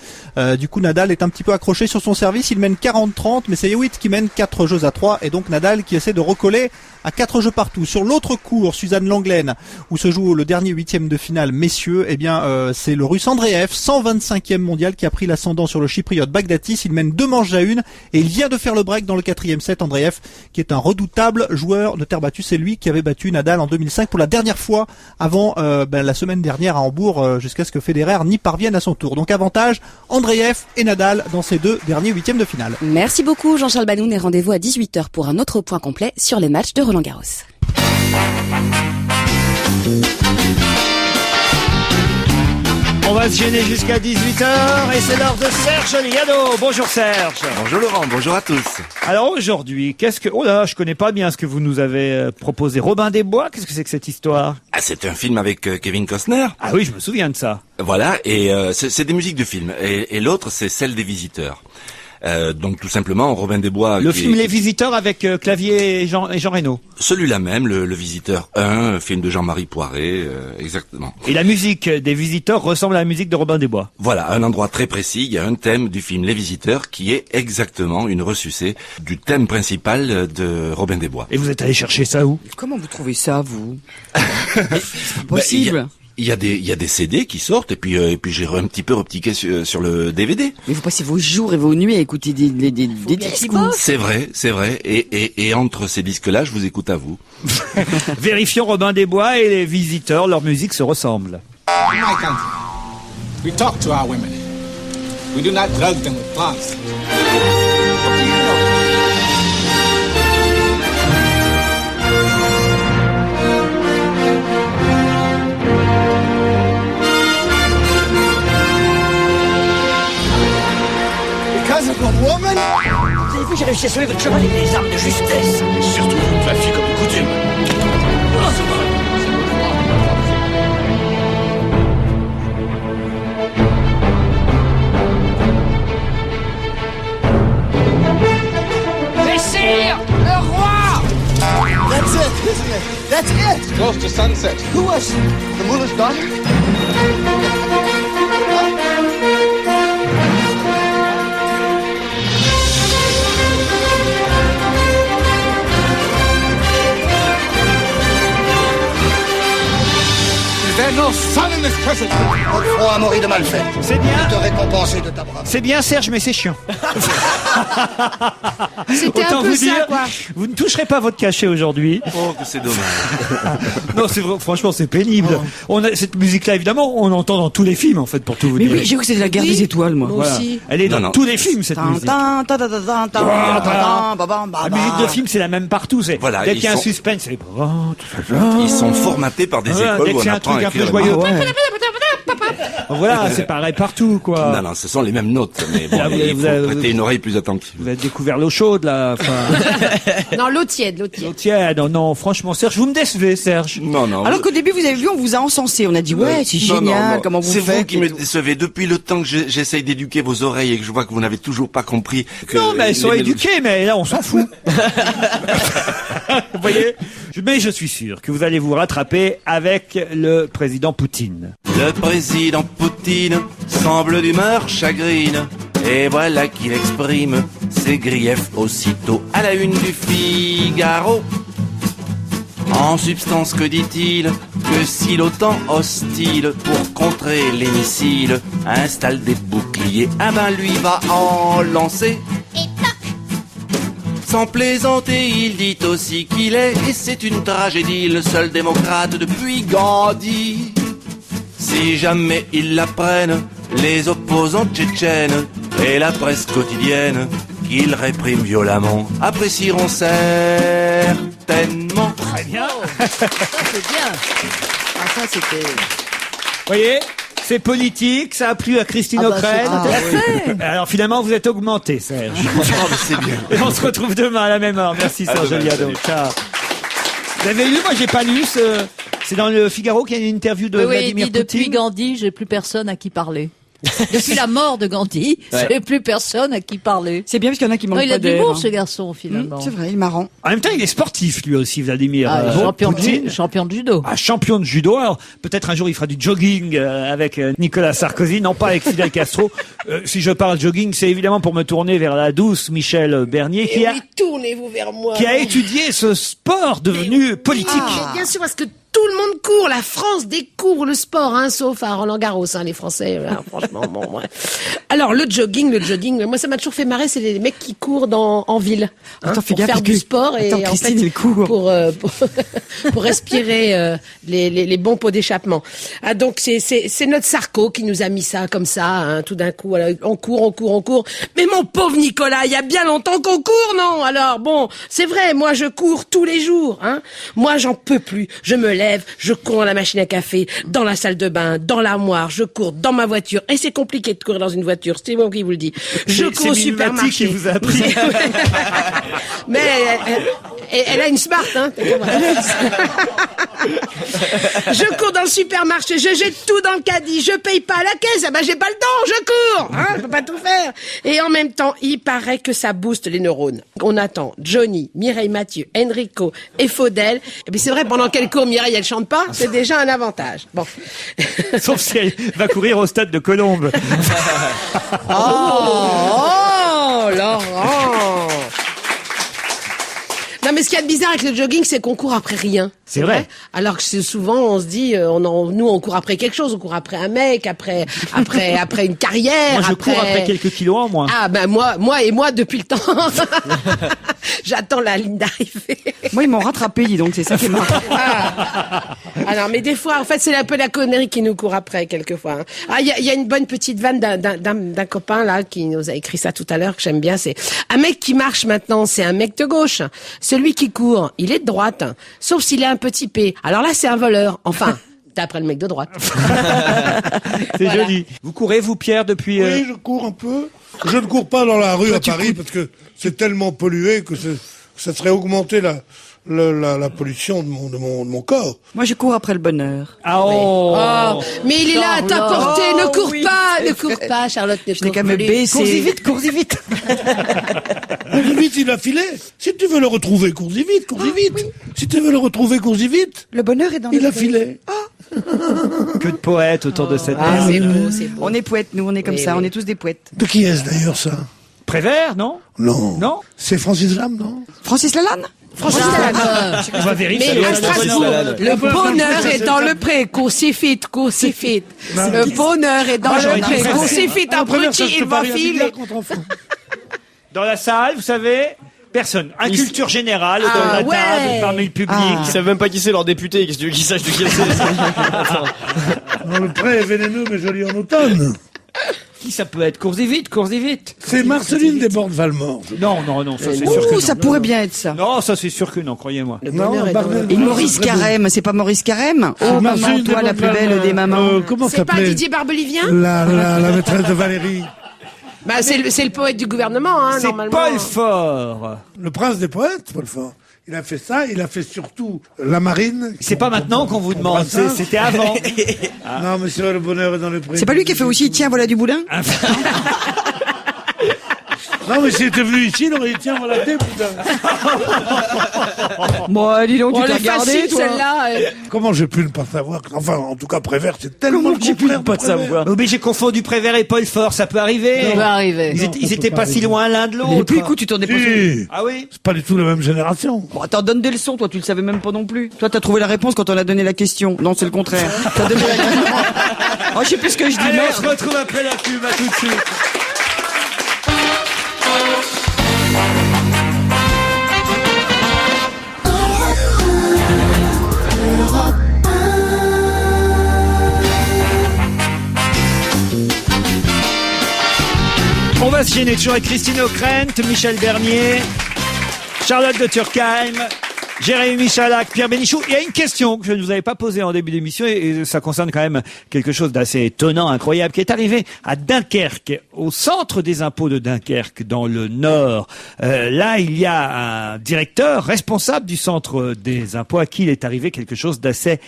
Du coup Nadal est un petit peu accroché sur son service, il mène 40-30, mais c'est Hewitt qui mène 4 jeux à 3, et donc Nadal qui essaie de recoller à 4 jeux partout. Sur l'autre court, Suzanne Langlaine, où se joue le dernier 8e de finale messieurs, c'est le Russe Andreev, 125e mondial, qui a pris l'ascendant sur le Chypriote Baghdatis. Il mène 2 manches à 1 et il vient de faire le break dans le 4e set. Andreev qui est un redoutable joueur de terre battue, c'est lui qui avait battu Nadal en 2005 pour la dernière fois avant la semaine dernière à Hambourg, jusqu'à ce que Federer n'y parvienne à son tour. Donc avantage Andreev et Nadal dans ces 2 derniers 8e de finale. Merci beaucoup Jean-Charles Baloun, et rendez-vous à 18h pour un autre point complet sur les matchs de Roland-Garros. On va se gêner jusqu'à 18h, et c'est l'heure de Serge Liado. Bonjour Serge. Bonjour Laurent, bonjour à tous. Alors aujourd'hui, oh là, je connais pas bien ce que vous nous avez proposé. Robin des Bois, qu'est-ce que c'est que cette histoire? Ah, c'est un film avec Kevin Costner. Ah oui, je me souviens de ça. Voilà, et c'est des musiques de film. Et l'autre, c'est celle des visiteurs. Donc tout simplement Robin des Bois. Le film Les Visiteurs avec Clavier et Jean Reno. Celui-là même, le Visiteur 1, film de Jean-Marie Poiré, exactement. Et la musique des Visiteurs ressemble à la musique de Robin des Bois. Voilà, à un endroit très précis, il y a un thème du film Les Visiteurs qui est exactement une ressucée du thème principal de Robin des Bois. Et vous êtes allé chercher ça où? Comment vous trouvez ça, vous? C'est pas possible. Il y a des CD qui sortent, et puis j'ai un petit peu reptiqué sur le DVD. Mais vous passez vos jours et vos nuits à écouter des disques. C'est vrai. Et entre ces disques-là, je vous écoute à vous. Vérifions Robin des Bois et Les Visiteurs, leur musique se ressemble. In my country, we talk to our women. We do not drug them with plants. What do you know? j'ai réussi à sauver votre cheval avec les armes de justesse. Et surtout, vous, ma fille comme de coutume. Messire, le roi! That's it, isn't it? That's it! Close to sunset. Who was the Mullah's daughter? There's no sun in this crescent. Notre front a mori de mal fait. C'est bien. Je te récompenser de ta bravoure. C'est bien, Serge, mais c'est chiant. C'était Autant un peu vous ça, dire, quoi. vous ne toucherez pas votre cachet aujourd'hui. Oh, que c'est dommage. Non, c'est vrai, franchement, c'est pénible. On a cette musique-là, évidemment, on l'entend dans tous les films, en fait, pour tout vous Mais dire. oui, j'ai cru que c'était la guerre des étoiles, moi. Moi aussi. Elle est dans Non. tous les films, cette musique. La musique de film, c'est la même partout. C'est Voilà, dès qu'il y a un ils sont- suspense, c'est Ils sont formatés par des Voilà, écoles dès où que on c'est un apprend truc à un peu écrire. joyeux. Ah ouais. Voilà, c'est pareil partout, quoi. Non, non, ce sont les mêmes notes, mais bon, Là, il vous faut avez- prêter une oreille plus attentive. Vous avez découvert l'eau chaude, là. Enfin, Non, l'eau tiède, l'eau tiède. l'eau tiède. Non, non, franchement, Serge, vous me décevez, Serge. Non, non. Alors qu'au début, vous avez vu, on vous a encensé. On a dit, ouais, c'est Non, génial, non, non. comment vous C'est faites. vous qui me décevez. Depuis le temps que j'essaye d'éduquer vos oreilles et que je vois que vous n'avez toujours pas compris que... Non, mais elles sont les éduquées, mais là, on s'en fout. Vous voyez? Mais je suis sûr que vous allez vous rattraper avec le président Poutine. Le président Poutine semble d'humeur chagrine. Et voilà qu'il exprime ses griefs aussitôt à la une du Figaro. En substance, que dit-il? Que si l'OTAN hostile pour contrer les missiles installe des boucliers, ah ben lui va en lancer. Sans plaisanter, il dit aussi qu'il est, et c'est une tragédie, le seul démocrate depuis Gandhi. Si jamais ils l'apprennent, les opposants tchétchènes et la presse quotidienne qu'ils répriment violemment apprécieront certainement. Très bien. C'est bien. Ah, ça, c'était... Vous voyez? C'est politique, ça a plu à Christine Ah bah, O'Crane. c'est tout à fait. Alors finalement, vous êtes augmenté, Serge. C'est bien. Et on se retrouve demain à la même heure. Merci, Serge demain, Liado. salut. Ciao. Vous avez lu? Moi, j'ai pas lu. C'est dans le Figaro qu'il y a une interview de Oui, Vladimir il dit Poutine. depuis Gandhi, j'ai plus personne à qui parler. Depuis la mort de Gandhi, j'ai plus personne à qui parler. C'est bien parce qu'il y en a qui manquent Non, il a pas de d'air. l'humour, hein. ce garçon, finalement. C'est vrai, il est marrant. En même temps, il est sportif, lui aussi, Vladimir Champion, Poutine. champion de judo. Ah, champion de judo. Alors, peut-être un jour, il fera du jogging avec Nicolas Sarkozy, non pas avec Fidel Castro. Si je parle jogging, c'est évidemment pour me tourner vers la douce Michel Bernier, Et oui, tournez-vous vers moi. qui a étudié ce sport devenu politique. Mais bien sûr, parce que tout le monde court. La France découvre le sport, hein, sauf à Roland-Garros, hein, les Français. Là, franchement, bon, ouais. Alors, le jogging, moi, ça m'a toujours fait marrer, c'est les mecs qui courent en ville. Hein, Attends, fais pour gaffe, faire parce du que- sport et Attends, en Christine, fait, il court. pour respirer les bons pots d'échappement. Ah, donc, c'est notre Sarko qui nous a mis ça comme ça, hein, tout d'un coup. Alors, on court. Mais mon pauvre Nicolas, il y a bien longtemps qu'on court, non? Alors, bon, c'est vrai, moi, je cours tous les jours, hein. Moi, j'en peux plus. Je me lève, je cours à la machine à café, dans la salle de bain, dans l'armoire, je cours dans ma voiture. Et c'est compliqué de courir dans une voiture, c'est moi qui vous le dis. Je cours au C'est Mimimati supermarché. qui vous a appris. Mais elle a une smart, hein. Je cours dans le supermarché, je jette tout dans le caddie, je paye pas à la caisse, ah ben j'ai pas le temps, je cours, hein, je peux pas tout faire. Et en même temps, il paraît que ça booste les neurones. On attend Johnny, Mireille Mathieu, Enrico et Faudel. Et puis c'est vrai, pendant qu'elle court, Mireille, elle chante pas, c'est déjà un avantage. Bon. Sauf si elle va courir au stade de Colombes. Oh, Laurent! Non, mais ce qu'il y a de bizarre avec le jogging, c'est qu'on court après rien. C'est vrai. Alors que souvent, on se dit, nous, on court après quelque chose, on court après un mec, après une carrière. Moi, je cours après quelques kilos en moins. Ah, ben, moi, depuis le temps. J'attends la ligne d'arrivée. Moi, ils m'ont rattrapé, dis donc, c'est ça qui est marrant. Alors, mais des fois, en fait, c'est un peu la connerie qui nous court après, quelquefois. Hein. Ah, il y a une bonne petite vanne d'un copain, là, qui nous a écrit ça tout à l'heure, que j'aime bien, c'est un mec qui marche maintenant, c'est un mec de gauche. Celui qui court, il est de droite. Sauf s'il est un petit P. Alors là, c'est un voleur. Enfin, d'après le mec de droite. C'est joli. Vous courez, vous, Pierre, depuis... Oui, je cours un peu. Je ne cours pas dans la rue à Paris parce que c'est tellement pollué que ça serait augmenter la pollution de mon corps. Moi, je cours après le bonheur. Ah oh, mais il est là à ta portée, ne cours pas, ne cours pas, Charlotte, ne Je n'ai cours qu'à me plus. baisser. Cours-y vite. Cours-y vite, il a filé. Si tu veux le retrouver, cours-y vite. Si tu veux le retrouver, cours-y vite. Le bonheur est dans Il le a filé. que de poètes autour de cette Ah, table. c'est beau, c'est beau. On est poètes, nous, on est comme Oui, ça, oui. on est tous des poètes. De qui est-ce d'ailleurs ça? Prévert, non? Non. C'est Francis Lam, non? Francis Lalanne? Franchement, On va vérifier. mais à Francis Strasbourg, Lalanne. le bonheur est dans le pré, cours-y vite. Le bonheur est dans Moi, j'aurais le dit pré, ça. cours-y vite, abruti, il va filer. Dans la salle, vous savez, personne. Inculture générale autour de la ouais. table, parmi le public. Ils savent même pas qui c'est leur député. Qu'est-ce que tu veux qu'ils sachent de qui c'est? Non, le pré est vénéneux mais joli en automne. Qui ça peut être? Cours-y vite. C'est Marceline Desbordes-Valmort. Non, ça c'est sûr que Ouh, non. ça pourrait bien être ça. Non, ça c'est sûr que non, croyez-moi. Non, Et Maurice Carême, c'est pas Maurice Carême? Oh, maman, toi, la plus belle des mamans. Comment C'est pas s'appelait Didier Barbelivien? la maîtresse de Valérie. Bah, c'est le poète du gouvernement, hein, C'est normalement. Paul Fort. Le prince des poètes, Paul Fort. Il a fait ça, il a fait surtout La Marine. C'est pas maintenant qu'on vous demande, c'était avant. Non, mais c'est vrai, le bonheur est dans les prix. C'est pas lui qui a fait aussi Tiens, voilà du boudin? Non, mais s'il était venu ici, il aurait dit tiens, voilà des boudins. Bon, dis donc, On tu t'as est regardé, facile, toi. celle-là. Comment j'ai pu ne pas savoir? Enfin, en tout cas, Prévert, c'est tellement le contraire de Prévert. Oh, mais j'ai confondu Prévert et Paul Fort, ça peut arriver. Ça peut arriver. Ils étaient pas si loin l'un de Et l'autre. puis, écoute, tu t'en es pas souvenu. Si. Ah oui? C'est pas du tout la même génération. Bon, attends, donne des leçons, toi, tu le savais même pas non plus. Toi, t'as trouvé la réponse quand on a donné la question. Non, c'est le contraire. T'as donné la question. Oh, je sais plus ce que je dis, Allez, on se merde. retrouve après la pub, à tout de suite. On va se gêner toujours avec Christine O'Krent, Michel Bernier, Charlotte de Turckheim, Jérémy Michalak, Pierre Bénichou. Il y a une question que je ne vous avais pas posée en début d'émission et ça concerne quand même quelque chose d'assez étonnant, incroyable, qui est arrivé à Dunkerque, au centre des impôts de Dunkerque, dans le Nord. Là, il y a un directeur responsable du centre des impôts à qui il est arrivé quelque chose d'assez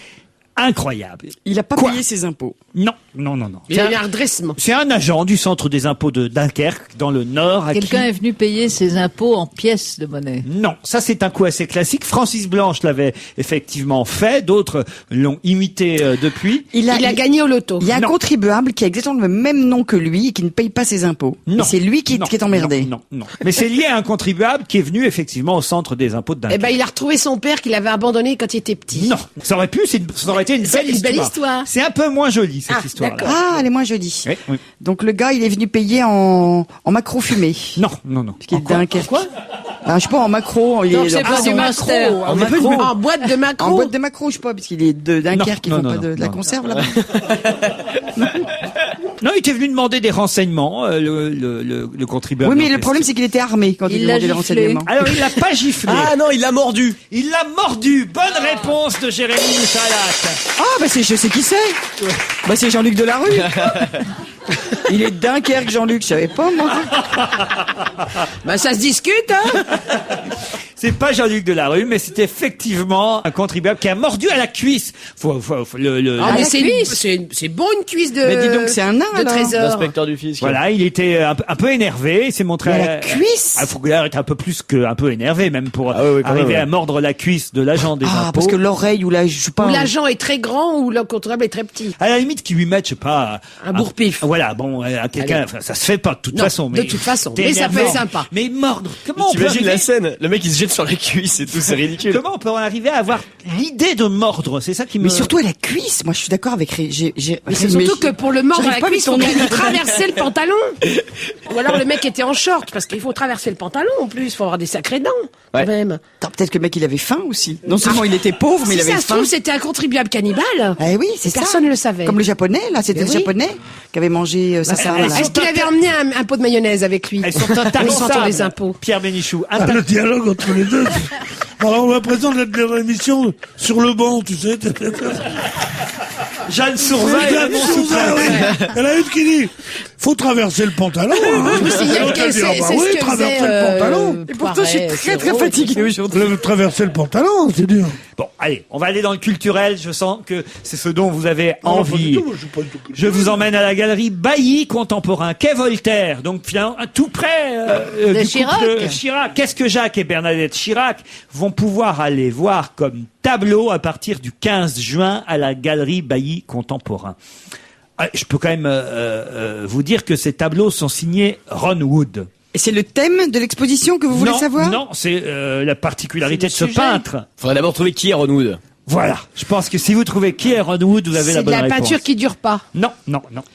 incroyable. Il a pas payé ses impôts. Non. Il y a eu un redressement. C'est un agent du centre des impôts de Dunkerque, dans le Nord. À Quelqu'un qui... est venu payer ses impôts en pièces de monnaie. Non, ça c'est un coup assez classique. Francis Blanche l'avait effectivement fait, d'autres l'ont imité depuis. Il a gagné au loto. Il y a un contribuable qui a exactement le même nom que lui et qui ne paye pas ses impôts. Non. Et c'est lui qui est emmerdé. Non. Mais c'est lié à un contribuable qui est venu effectivement au centre des impôts de Eh Dunkerque. ben, il a retrouvé son père qu'il avait abandonné quand il était petit. Non, ça aurait pu, ça aurait été une C'est belle une histoire. belle histoire. C'est un peu moins joli cette Ah, histoire-là. d'accord. Ah, elle est moins jolie. Oui. Donc le gars, il est venu payer en macro fumé. Non. Parce qu'il est Dunkerque. Quoi? Je sais pas, en macro. Il Donc est c'est pas du master. En macro. En boîte de macro. En boîte de macro, je sais pas, parce qu'il est de Dunkerque, ils font pas de la conserve là-bas. Non, il était venu demander des renseignements, le contribuable. Oui, mais en le problème, c'est qu'il était armé quand il demandait des renseignements. Alors, il l'a pas giflé. Ah non, il l'a mordu. Il l'a mordu. Bonne réponse de Jérémy Michalak. Ah, bah je sais qui c'est. Bah c'est Jean-Luc Delarue. Il est de Dunkerque, Jean-Luc, je savais pas, moi. Bah ça se discute, hein. C'est pas Jean-Luc Delarue, mais c'est effectivement un contribuable qui a mordu à la cuisse. Faut Ah, mais c'est bon une cuisse de. Mais dis donc, c'est un nain, de alors. trésor. L'inspecteur du fisc. Voilà, il était un peu énervé, il s'est montré Mais à la cuisse. Fouguelard était un peu plus qu'un peu énervé, même pour oui, quand arriver même, ouais. à mordre la cuisse de l'agent des impôts. Ah, parce que l'oreille ou la, je sais pas. Ou l'agent est très grand ou le contribuable est très petit. À la limite, qui lui mette, je sais pas, Un bourre-pif. Voilà, bon, à quelqu'un, Allez. enfin, ça se fait pas de toute Non, façon. de toute façon. t'es Mais ça peut énervant. être sympa. Mais mordre, comment on peut T'imagines la arriver, scène? Le mec il se jette sur la cuisse et tout, c'est ridicule. comment on peut en arriver à avoir l'idée de mordre? C'est ça qui me. Mais surtout à la cuisse. Moi, je suis d'accord avec. Mais c'est surtout que pour le mordre à j'arrive la pas cuisse, à faut me tourner. qu'il traverser le pantalon. Ou alors le mec était en short, parce qu'il faut traverser le pantalon en plus. Il faut avoir des sacrées dents, Ouais. quand même. Attends, peut-être que le mec, il avait faim aussi. Non seulement il était pauvre, mais Si il avait ça se faim. trouve, c'était un contribuable cannibale. Eh oui, c'est ça. Personne ne le savait. Comme le japonais, là, c'était Mais le oui. japonais qui avait mangé sa femme. là. Est-ce qu'il avait emmené un pot de mayonnaise avec lui? Elles sont Au centre intarissables. des impôts. Pierre Bénichou. Le dialogue entre les deux. Alors, on a l'impression d'être dans l'émission sur le banc, tu sais. Jeanne Sourzin et Jeanne Raymond Sourzin, Soufflet. oui. Elle a une qui dit, faut traverser le pantalon. Hein. Je me signale L'autre, que elle dit, ah bah c'est oui, ce que traverser faisait, le pantalon. Et pourtant, je suis très très fatiguée aujourd'hui. Traverser le pantalon, c'est dur. Bon, allez, on va aller dans le culturel. Je sens que c'est ce dont vous avez Non, pas du envie. tout, moi, je suis pas du tout Je vous emmène à la galerie Bailly contemporain, quai Voltaire. Donc, finalement, tout près De du Chirac. couple Chirac. Qu'est-ce que Jacques et Bernadette Chirac vont pouvoir aller voir comme tableau à partir du 15 juin à la galerie Bailly contemporain? Je peux quand même vous dire que ces tableaux sont signés Ron Wood. Et c'est le thème de l'exposition que vous voulez savoir? Non, c'est la particularité de C'est ce le sujet. peintre. Faudrait d'abord trouver qui est Ron Wood. Voilà. Je pense que si vous trouvez qui est Ron Wood, vous avez la C'est de bonne la réponse. peinture qui dure pas. Non.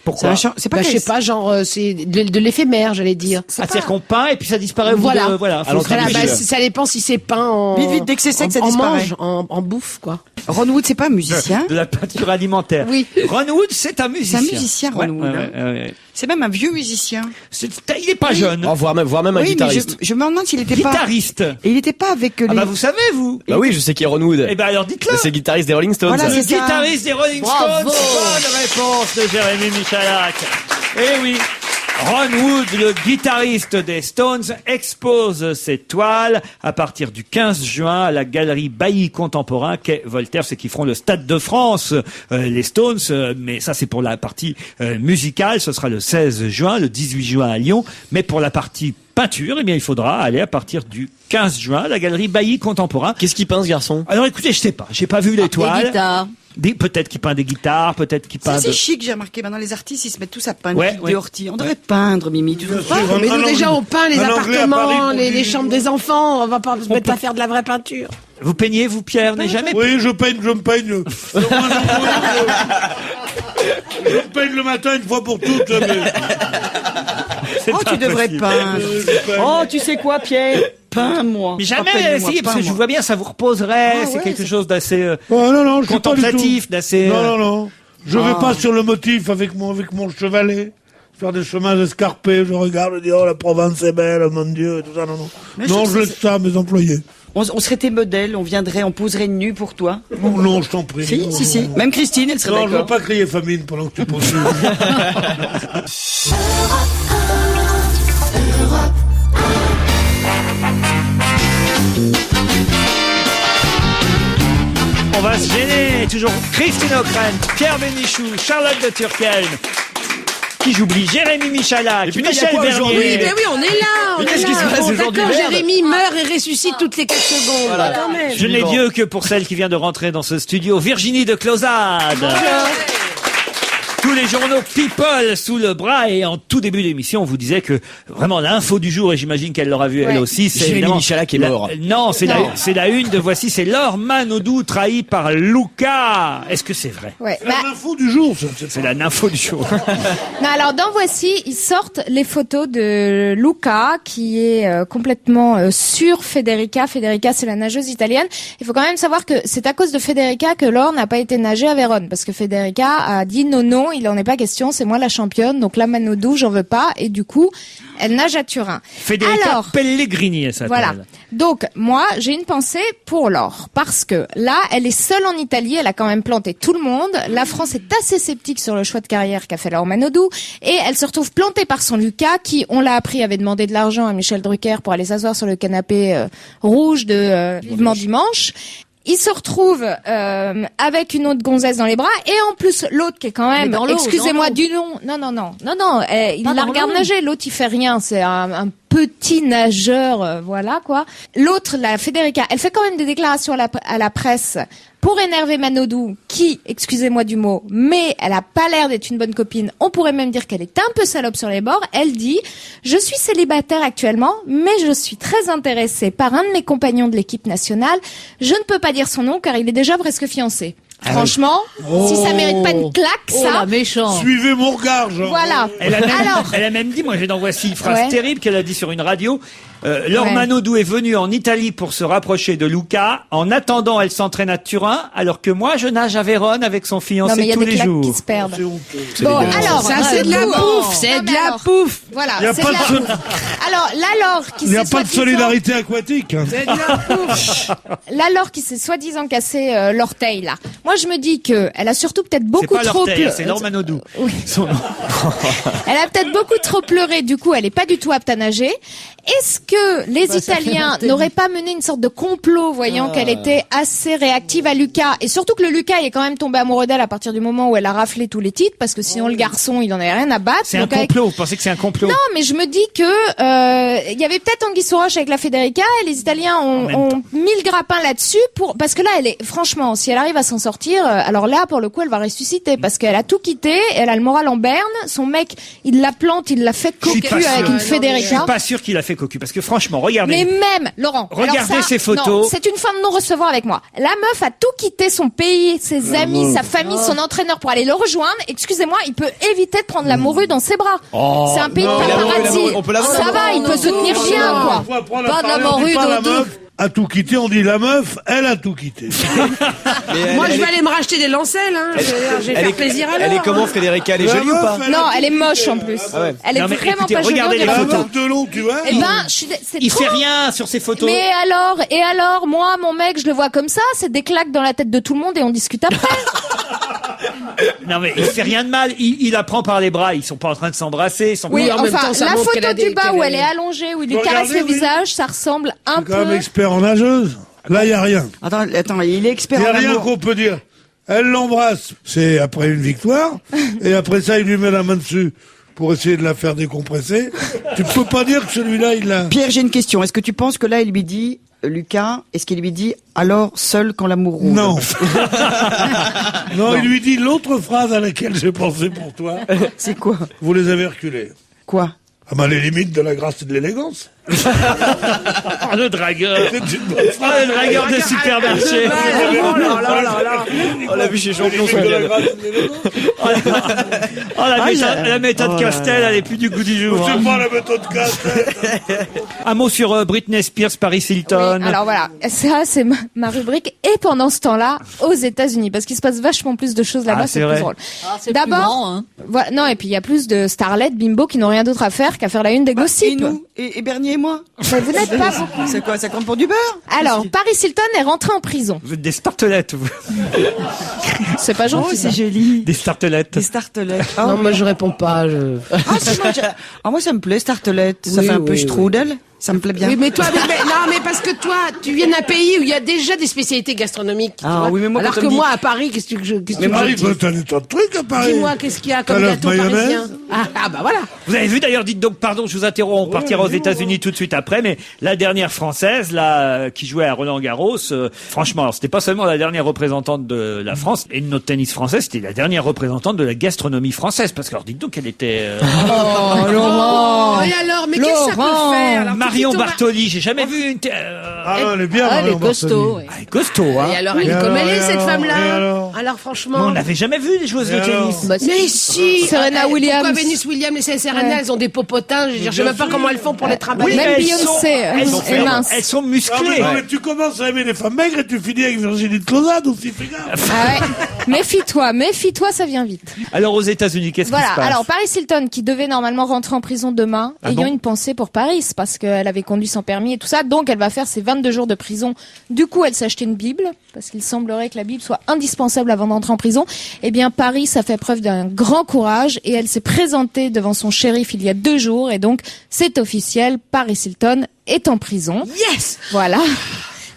Pourquoi? C'est pas Bah, je sais pas, genre c'est de l'éphémère, j'allais dire. C'est-à-dire qu'on peint et puis ça disparaît au bout Voilà. de... Voilà. Faut Alors, se Voilà, réfléchir. bah, ça dépend si c'est peint en. Vite, dès que c'est sec, ça en disparaît. mange, en bouffe, quoi. Ron Wood, c'est pas un musicien. De la peinture alimentaire. Oui. Ron Wood, c'est un musicien. C'est un musicien, Ron Wood, ouais. C'est même un vieux musicien. Il est pas jeune. Oh, voire même un Oui, mais guitariste. je me demande s'il était pas. Guitariste. Et il était pas avec les. Ah bah vous savez, vous. Bah oui, je sais qui est Ron Wood. Eh ben alors dites-le. C'est le guitariste des Rolling Stones. Voilà, Le c'est ça. guitariste des Rolling Bravo. Stones. Bonne réponse de Jérémy Michalak. Eh oui. Ron Wood, le guitariste des Stones, expose ses toiles à partir du 15 juin à la galerie Bailly contemporain quai Voltaire. C'est qui feront le Stade de France, les Stones, mais ça c'est pour la partie musicale. Ce sera le 16 juin, le 18 juin à Lyon. Mais pour la partie peinture, eh bien il faudra aller à partir du 15 juin à la galerie Bailly contemporain. Qu'est-ce qu'il peint ce garçon? Alors écoutez, je sais pas, j'ai pas vu les Des toiles. guitares. Peut-être qu'il peint des guitares, peut-être qu'il peint C'est de... chic, j'ai remarqué. Maintenant, les artistes, ils se mettent tous à peindre Ouais, des orties. On devrait peindre, Mimi. Tu trouves pas? Mais nous, déjà, on peint les un Anglais à Paris appartements, pour les dire- chambres des enfants. On va pas se mettre à faire de la vraie peinture. Vous peignez, vous, Pierre, n'est jamais... Oui, je me peigne. De moins en moins, je me peigne le matin une fois pour toutes. C'est Oh, pas tu devrais possible. peindre. Oh, tu sais quoi, Pierre? Peins-moi. Mais jamais Rappelle-moi, essayé, parce que je peins-moi. vois bien, ça vous reposerait, Ah c'est ouais, quelque c'est- chose d'assez Oh, non, je suis pas du contemplatif, tout. d'assez... Non. Je vais pas sur le motif avec mon chevalet. Faire des chemins escarpés, je regarde, je dis, oh, la Provence est belle, mon Dieu, et tout ça, non. Mais Non, je je laisse ça à mes employés. On serait tes modèles, on poserait nu pour toi. Non, je t'en prie. Si, Non, si, si. non. Même Christine, elle serait Non, je veux d'accord. pas crier famine pendant que tu poursuis. On va se gêner, toujours Christine O'Krent, Pierre Bénichou, Charlotte de Turckheim, qui j'oublie, Jérémy Michalak, Et putain, Michel il y a quoi Bernier. aujourd'hui Oui, mais oui, on est là. Mais qu'est-ce qui se passe Bon, aujourd'hui, d'accord, merde Jérémy meurt et ressuscite toutes les 4 secondes. Voilà. Quand même. Je n'ai Dieu que pour celle qui vient de rentrer dans ce studio, Virginie de Closade. Tous les journaux People sous le bras, et en tout début d'émission, on vous disait que vraiment l'info du jour, et j'imagine qu'elle l'aura vu elle aussi, c'est Jérémy évidemment Michalak est la- mort. Non, c'est la une de Voici, c'est Laure Manodou trahi par Luca. Est-ce que c'est vrai? Ouais. C'est l'info du jour, ça. C'est la nympho du jour. Non, alors dans Voici, ils sortent les photos de Luca qui est complètement sur Federica. Federica, c'est la nageuse italienne. Il faut quand même savoir que c'est à cause de Federica que Laure n'a pas été nager à Vérone, parce que Federica a dit non, il en est pas question, c'est moi la championne, donc la Manodou, j'en veux pas, et du coup, elle nage à Turin. Federica Alors, Pellegrini, elle s'appelle. voilà. Donc, moi, j'ai une pensée pour Laure. Parce que là, elle est seule en Italie. Elle a quand même planté tout le monde. La France est assez sceptique sur le choix de carrière qu'a fait Laure Manodou. Et elle se retrouve plantée par son Lucas, qui, on l'a appris, avait demandé de l'argent à Michel Drucker pour aller s'asseoir sur le canapé rouge de Vivement Dimanche. Il se retrouve avec une autre gonzesse dans les bras, et en plus l'autre qui est quand même, Mais dans l'eau, excusez-moi dans du nom, non, il Pas la dans regarde l'eau. nager, l'autre il fait rien, c'est un petit nageur, voilà quoi. L'autre, la Federica, elle fait quand même des déclarations à la presse pour énerver Manodou, qui, excusez-moi du mot, mais elle a pas l'air d'être une bonne copine. On pourrait même dire qu'elle est un peu salope sur les bords. Elle dit, je suis célibataire actuellement, mais je suis très intéressée par un de mes compagnons de l'équipe nationale. Je ne peux pas dire son nom car il est déjà presque fiancé. Franchement, si ça mérite pas une claque, Oh ça. la méchante. Suivez mon regard, genre. Voilà. Elle a même, Alors, elle a même dit, moi j'ai dans Voici une phrase Ouais. terrible qu'elle a dit sur une radio. Laure Ouais. Manodou est venue en Italie pour se rapprocher de Luca. En attendant, elle s'entraîne à Turin, alors que moi, je nage à Vérone avec son Non, fiancé mais il y a tous des les claques jours. qui se perdent. C'est Bon, dégueulasse. alors, Ça, c'est de la pouffe, c'est de la pouffe. Voilà, Il y a c'est pas de de la sol- pouffe. Alors, la Laure qui Il n'y a s'est pas de soi-disant- solidarité aquatique. Hein. C'est de la pouffe. La Laure qui s'est soi-disant cassé l'orteil, là. Moi, je me dis que elle a surtout peut-être C'est beaucoup pas trop l'orteil, c'est Laure Manodou. Oui. Son nom. Elle a peut-être beaucoup trop pleuré, du coup, elle est pas du tout apte à nager. Est-ce que les Italiens n'auraient pas mené une sorte de complot, voyant qu'elle était assez réactive à Lucas, et surtout que le Lucas il est quand même tombé amoureux d'elle à partir du moment où elle a raflé tous les titres, parce que sinon le garçon il en avait rien à battre. C'est un Donc, avec- complot. Vous pensez que c'est un complot? Non, mais je me dis que il y avait peut-être Anguille sous roche avec la Federica et les Italiens ont mis le grappin là-dessus parce que là elle est franchement si elle arrive à s'en sortir, alors là pour le coup elle va ressusciter parce qu'elle a tout quitté, elle a le moral en berne, son mec il la plante, il l'a fait Je suis cocu pas avec sûr. une Je Federica. suis pas sûr qu'il a fait cocu, parce que franchement, regardez. Mais même, Laurent, Regardez alors ça, ces photos. non, c'est une fin de non-recevoir avec moi. La meuf a tout quitté, son pays, ses amis, sa famille, son entraîneur pour aller le rejoindre. Excusez-moi, il peut éviter de prendre la morue dans ses bras. Oh, c'est un pays de non, paparazzi. on peut l'avoir. Ça va, il peut se tenir bien, quoi. Pas de la morue, la Dodo. meuf a tout quitté, on dit la meuf, elle a tout quitté. Moi, je vais aller me racheter des lancelles, hein. Je vais Elle faire est, plaisir à elle est Laure, comment, hein. Frédérica? Elle est La jolie ou meuf, pas? elle Non, a elle est tout moche quitté. en plus. Ah ouais. Elle est Non, mais vraiment écoutez, pas jolie. regardez on dirait les La une photos. meuf de long, tu vois. Eh ben, c'est Il trop. fait rien sur ces photos. Mais alors, moi, mon mec, je le vois comme ça, c'est des claques dans la tête de tout le monde et on discute après. Non, mais il fait rien de mal. Il la prend par les bras. Ils sont pas en train de s'embrasser. Ils sont Oui, en même enfin, temps, ça la montre qu'elle photo a des- du bas qu'elle où est- elle est allongée, où il lui Regardez, caresse le oui. visage, ça ressemble un C'est quand même peu. expert en nageuse. Là, il n'y a rien. Attends, il est expert Il n'y a en rien amour. qu'on peut dire. Elle l'embrasse, c'est après une victoire. Et après ça, il lui met la main dessus pour essayer de la faire décompresser. Tu ne peux pas dire que celui-là, il l'a... Pierre, j'ai une question. Est-ce que tu penses que là, il lui dit, Lucas, est-ce qu'il lui dit alors seul quand l'amour roule? Non. Non, il lui dit l'autre phrase à laquelle j'ai pensé pour toi. C'est quoi? Vous les avez reculés. Quoi? Ah ben, les limites de la grâce et de l'élégance. Oh, le dragueur. C'est une bonne Oh, le dragueur de supermarché. On l'a vu chez Champion, phrase. son De la gars. grâce et de l'élégance. La méthode Castel, elle est plus du goût du jour. C'est hein. pas la méthode Castel. Un mot sur Britney Spears, Paris Hilton. Oui, alors voilà, ça c'est ma rubrique. Et pendant ce temps-là, aux États-Unis, parce qu'il se passe vachement plus de choses là-bas, Ah, c'est c'est plus vrai. drôle. C'est plus grand, hein. Voilà, non, et puis il y a plus de starlets, bimbo, qui n'ont rien d'autre à faire qu'à faire la une des Et gossips. nous? Et Bernier et moi? Mais vous n'êtes pas beaucoup. C'est quoi? Ça compte pour du beurre? Alors, Paris Hilton est rentré en prison. Vous êtes des startelettes, vous. C'est pas gentil. Oh, ça. c'est joli. Des startelettes. Des startelettes. Ah, Non, moi, je réponds pas. ah, si, moi, ça me plaît, startelette. Ça Oui, fait un peu oui, strudel. Ça me plaît bien. Oui, mais toi, non, mais parce que toi, tu viens d'un pays où il y a déjà des spécialités gastronomiques. tu Ah vois. oui, mais moi, alors quand que on me moi, à Paris, qu'est-ce que je Mais Paris, t'as des tas de trucs à Paris. Dis-moi, qu'est-ce qu'il y a comme T'as l'œuf gâteau mayonnaise. parisien bah voilà. Vous avez vu d'ailleurs, dites donc, pardon, je vous interromps, on partira aux États-Unis tout de suite après, mais la dernière française, là, qui jouait à Roland-Garros, franchement, alors c'était pas seulement la dernière représentante de la France et de notre tennis français, c'était la dernière représentante de la gastronomie française, parce que alors dites donc, elle était Oh, Laurent. Et alors, mais qu'est-ce que ça peut Laurent. faire alors, Marion Tito, Bartoli. J'ai jamais vu une. Ah non, elle est bien, Ah, elle est Marion Bartoli. costaud. Oui. Elle est costaud, hein. Et alors, elle Et est comme alors, elle est, et cette alors, femme-là. et alors Mais Franchement. on n'avait jamais vu des joueuses de Et alors tennis. Bah, Mais si Serena Williams. Pourquoi Venus Williams et Serena, Ouais. elles ont des popotins. Je sais même pas comment elles font pour les travailler. Même elles Beyoncé, sont- elles elles sont sont minces. Elles sont Ah, musclées. mais tu commences à aimer les femmes maigres et tu finis avec Virginie de Closade aussi, fais gaffe. Ah ouais. Méfie-toi, ça vient vite. Alors aux États-Unis, qu'est-ce qui Voilà, se passe? alors Paris Hilton, qui devait normalement rentrer en prison demain, Ah ayant bon une pensée pour Paris, parce qu'elle avait conduit sans permis et tout ça, donc elle va faire ses 22 jours de prison. Du coup, elle s'est acheté une Bible, parce qu'il semblerait que la Bible soit indispensable avant d'entrer en prison. Eh bien, Paris, ça fait preuve d'un grand courage, et elle s'est présentée devant son shérif il y a 2 jours, et donc, c'est officiel, Paris Hilton est en prison. Yes! Voilà.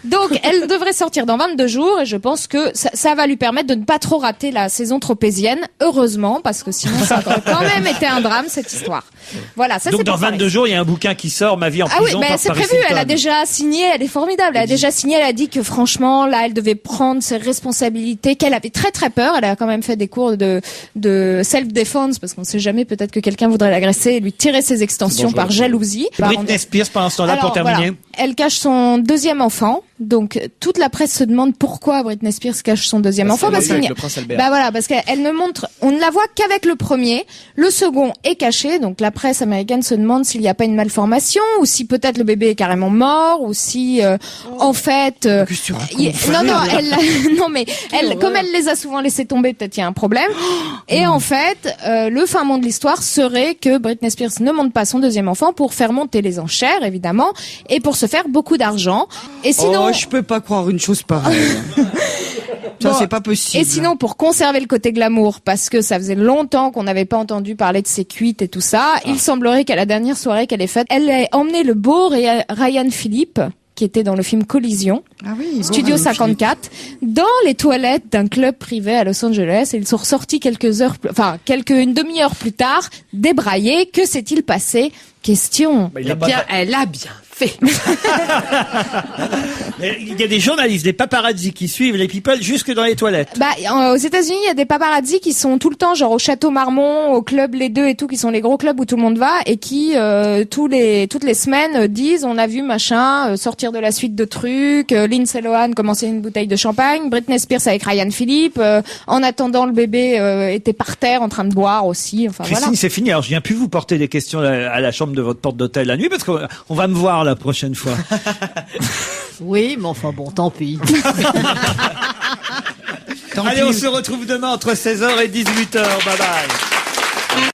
Donc, elle devrait sortir dans 22 jours et je pense que ça va lui permettre de ne pas trop rater la saison tropézienne. Heureusement, parce que sinon, ça aurait quand même été un drame, cette histoire. Voilà, ça Donc c'est dans pour 22 Paris. jours, il y a un bouquin qui sort, Ma vie en Ah oui, prison mais par c'est Paris prévu. Elle a Hilton. déjà signé. Elle est formidable. Elle a déjà signé. Elle a dit que franchement, là, elle devait prendre ses responsabilités, qu'elle avait très très peur. Elle a quand même fait des cours de self-defense parce qu'on sait jamais, peut-être que quelqu'un voudrait l'agresser et lui tirer ses extensions par jalousie. Britney Spears, pendant ce temps-là, pour Alors, terminer. voilà. Elle cache son deuxième enfant. Donc toute la presse se demande pourquoi Britney Spears cache son deuxième enfant, parce avec qu'il le prince Albert. bah voilà, parce qu'elle ne montre, on ne la voit qu'avec le premier, le second est caché, donc la presse américaine se demande s'il n'y a pas une malformation, ou si peut-être le bébé est carrément mort, ou si en fait, non mais comme elle les a souvent laissés tomber, peut-être il y a un problème. Et en fait, le fin mot de l'histoire serait que Britney Spears ne monte pas son deuxième enfant pour faire monter les enchères, évidemment, et pour se faire beaucoup d'argent. Et sinon, je peux pas croire une chose pareille. Ça, c'est pas possible. Et sinon, pour conserver le côté glamour, parce que ça faisait longtemps qu'on n'avait pas entendu parler de ses cuites et tout ça, il semblerait qu'à la dernière soirée qu'elle ait faite, elle ait emmené le beau Ryan Philippe, qui était dans le film Collision, Studio 54, dans les toilettes d'un club privé à Los Angeles, et ils sont ressortis une demi-heure plus tard, débraillés. Que s'est-il passé? Question. Elle a bien fait. Il y a des journalistes, des paparazzi qui suivent les people jusque dans les toilettes. Aux États-Unis, il y a des paparazzi qui sont tout le temps, genre au Château Marmont, au club Les Deux et tout, qui sont les gros clubs où tout le monde va, et qui toutes les semaines disent on a vu machin sortir de la suite de trucs, Lindsay Lohan commencer une bouteille de champagne, Britney Spears avec Ryan Philippe, en attendant le bébé était par terre en train de boire aussi. Enfin Christine, voilà. c'est fini. Alors je viens plus vous porter des questions à la chambre de votre porte d'hôtel la nuit, parce qu'on va me voir la prochaine fois. Oui, mais enfin bon, tant pis. Allez, on se retrouve demain entre 16h et 18h. Bye bye.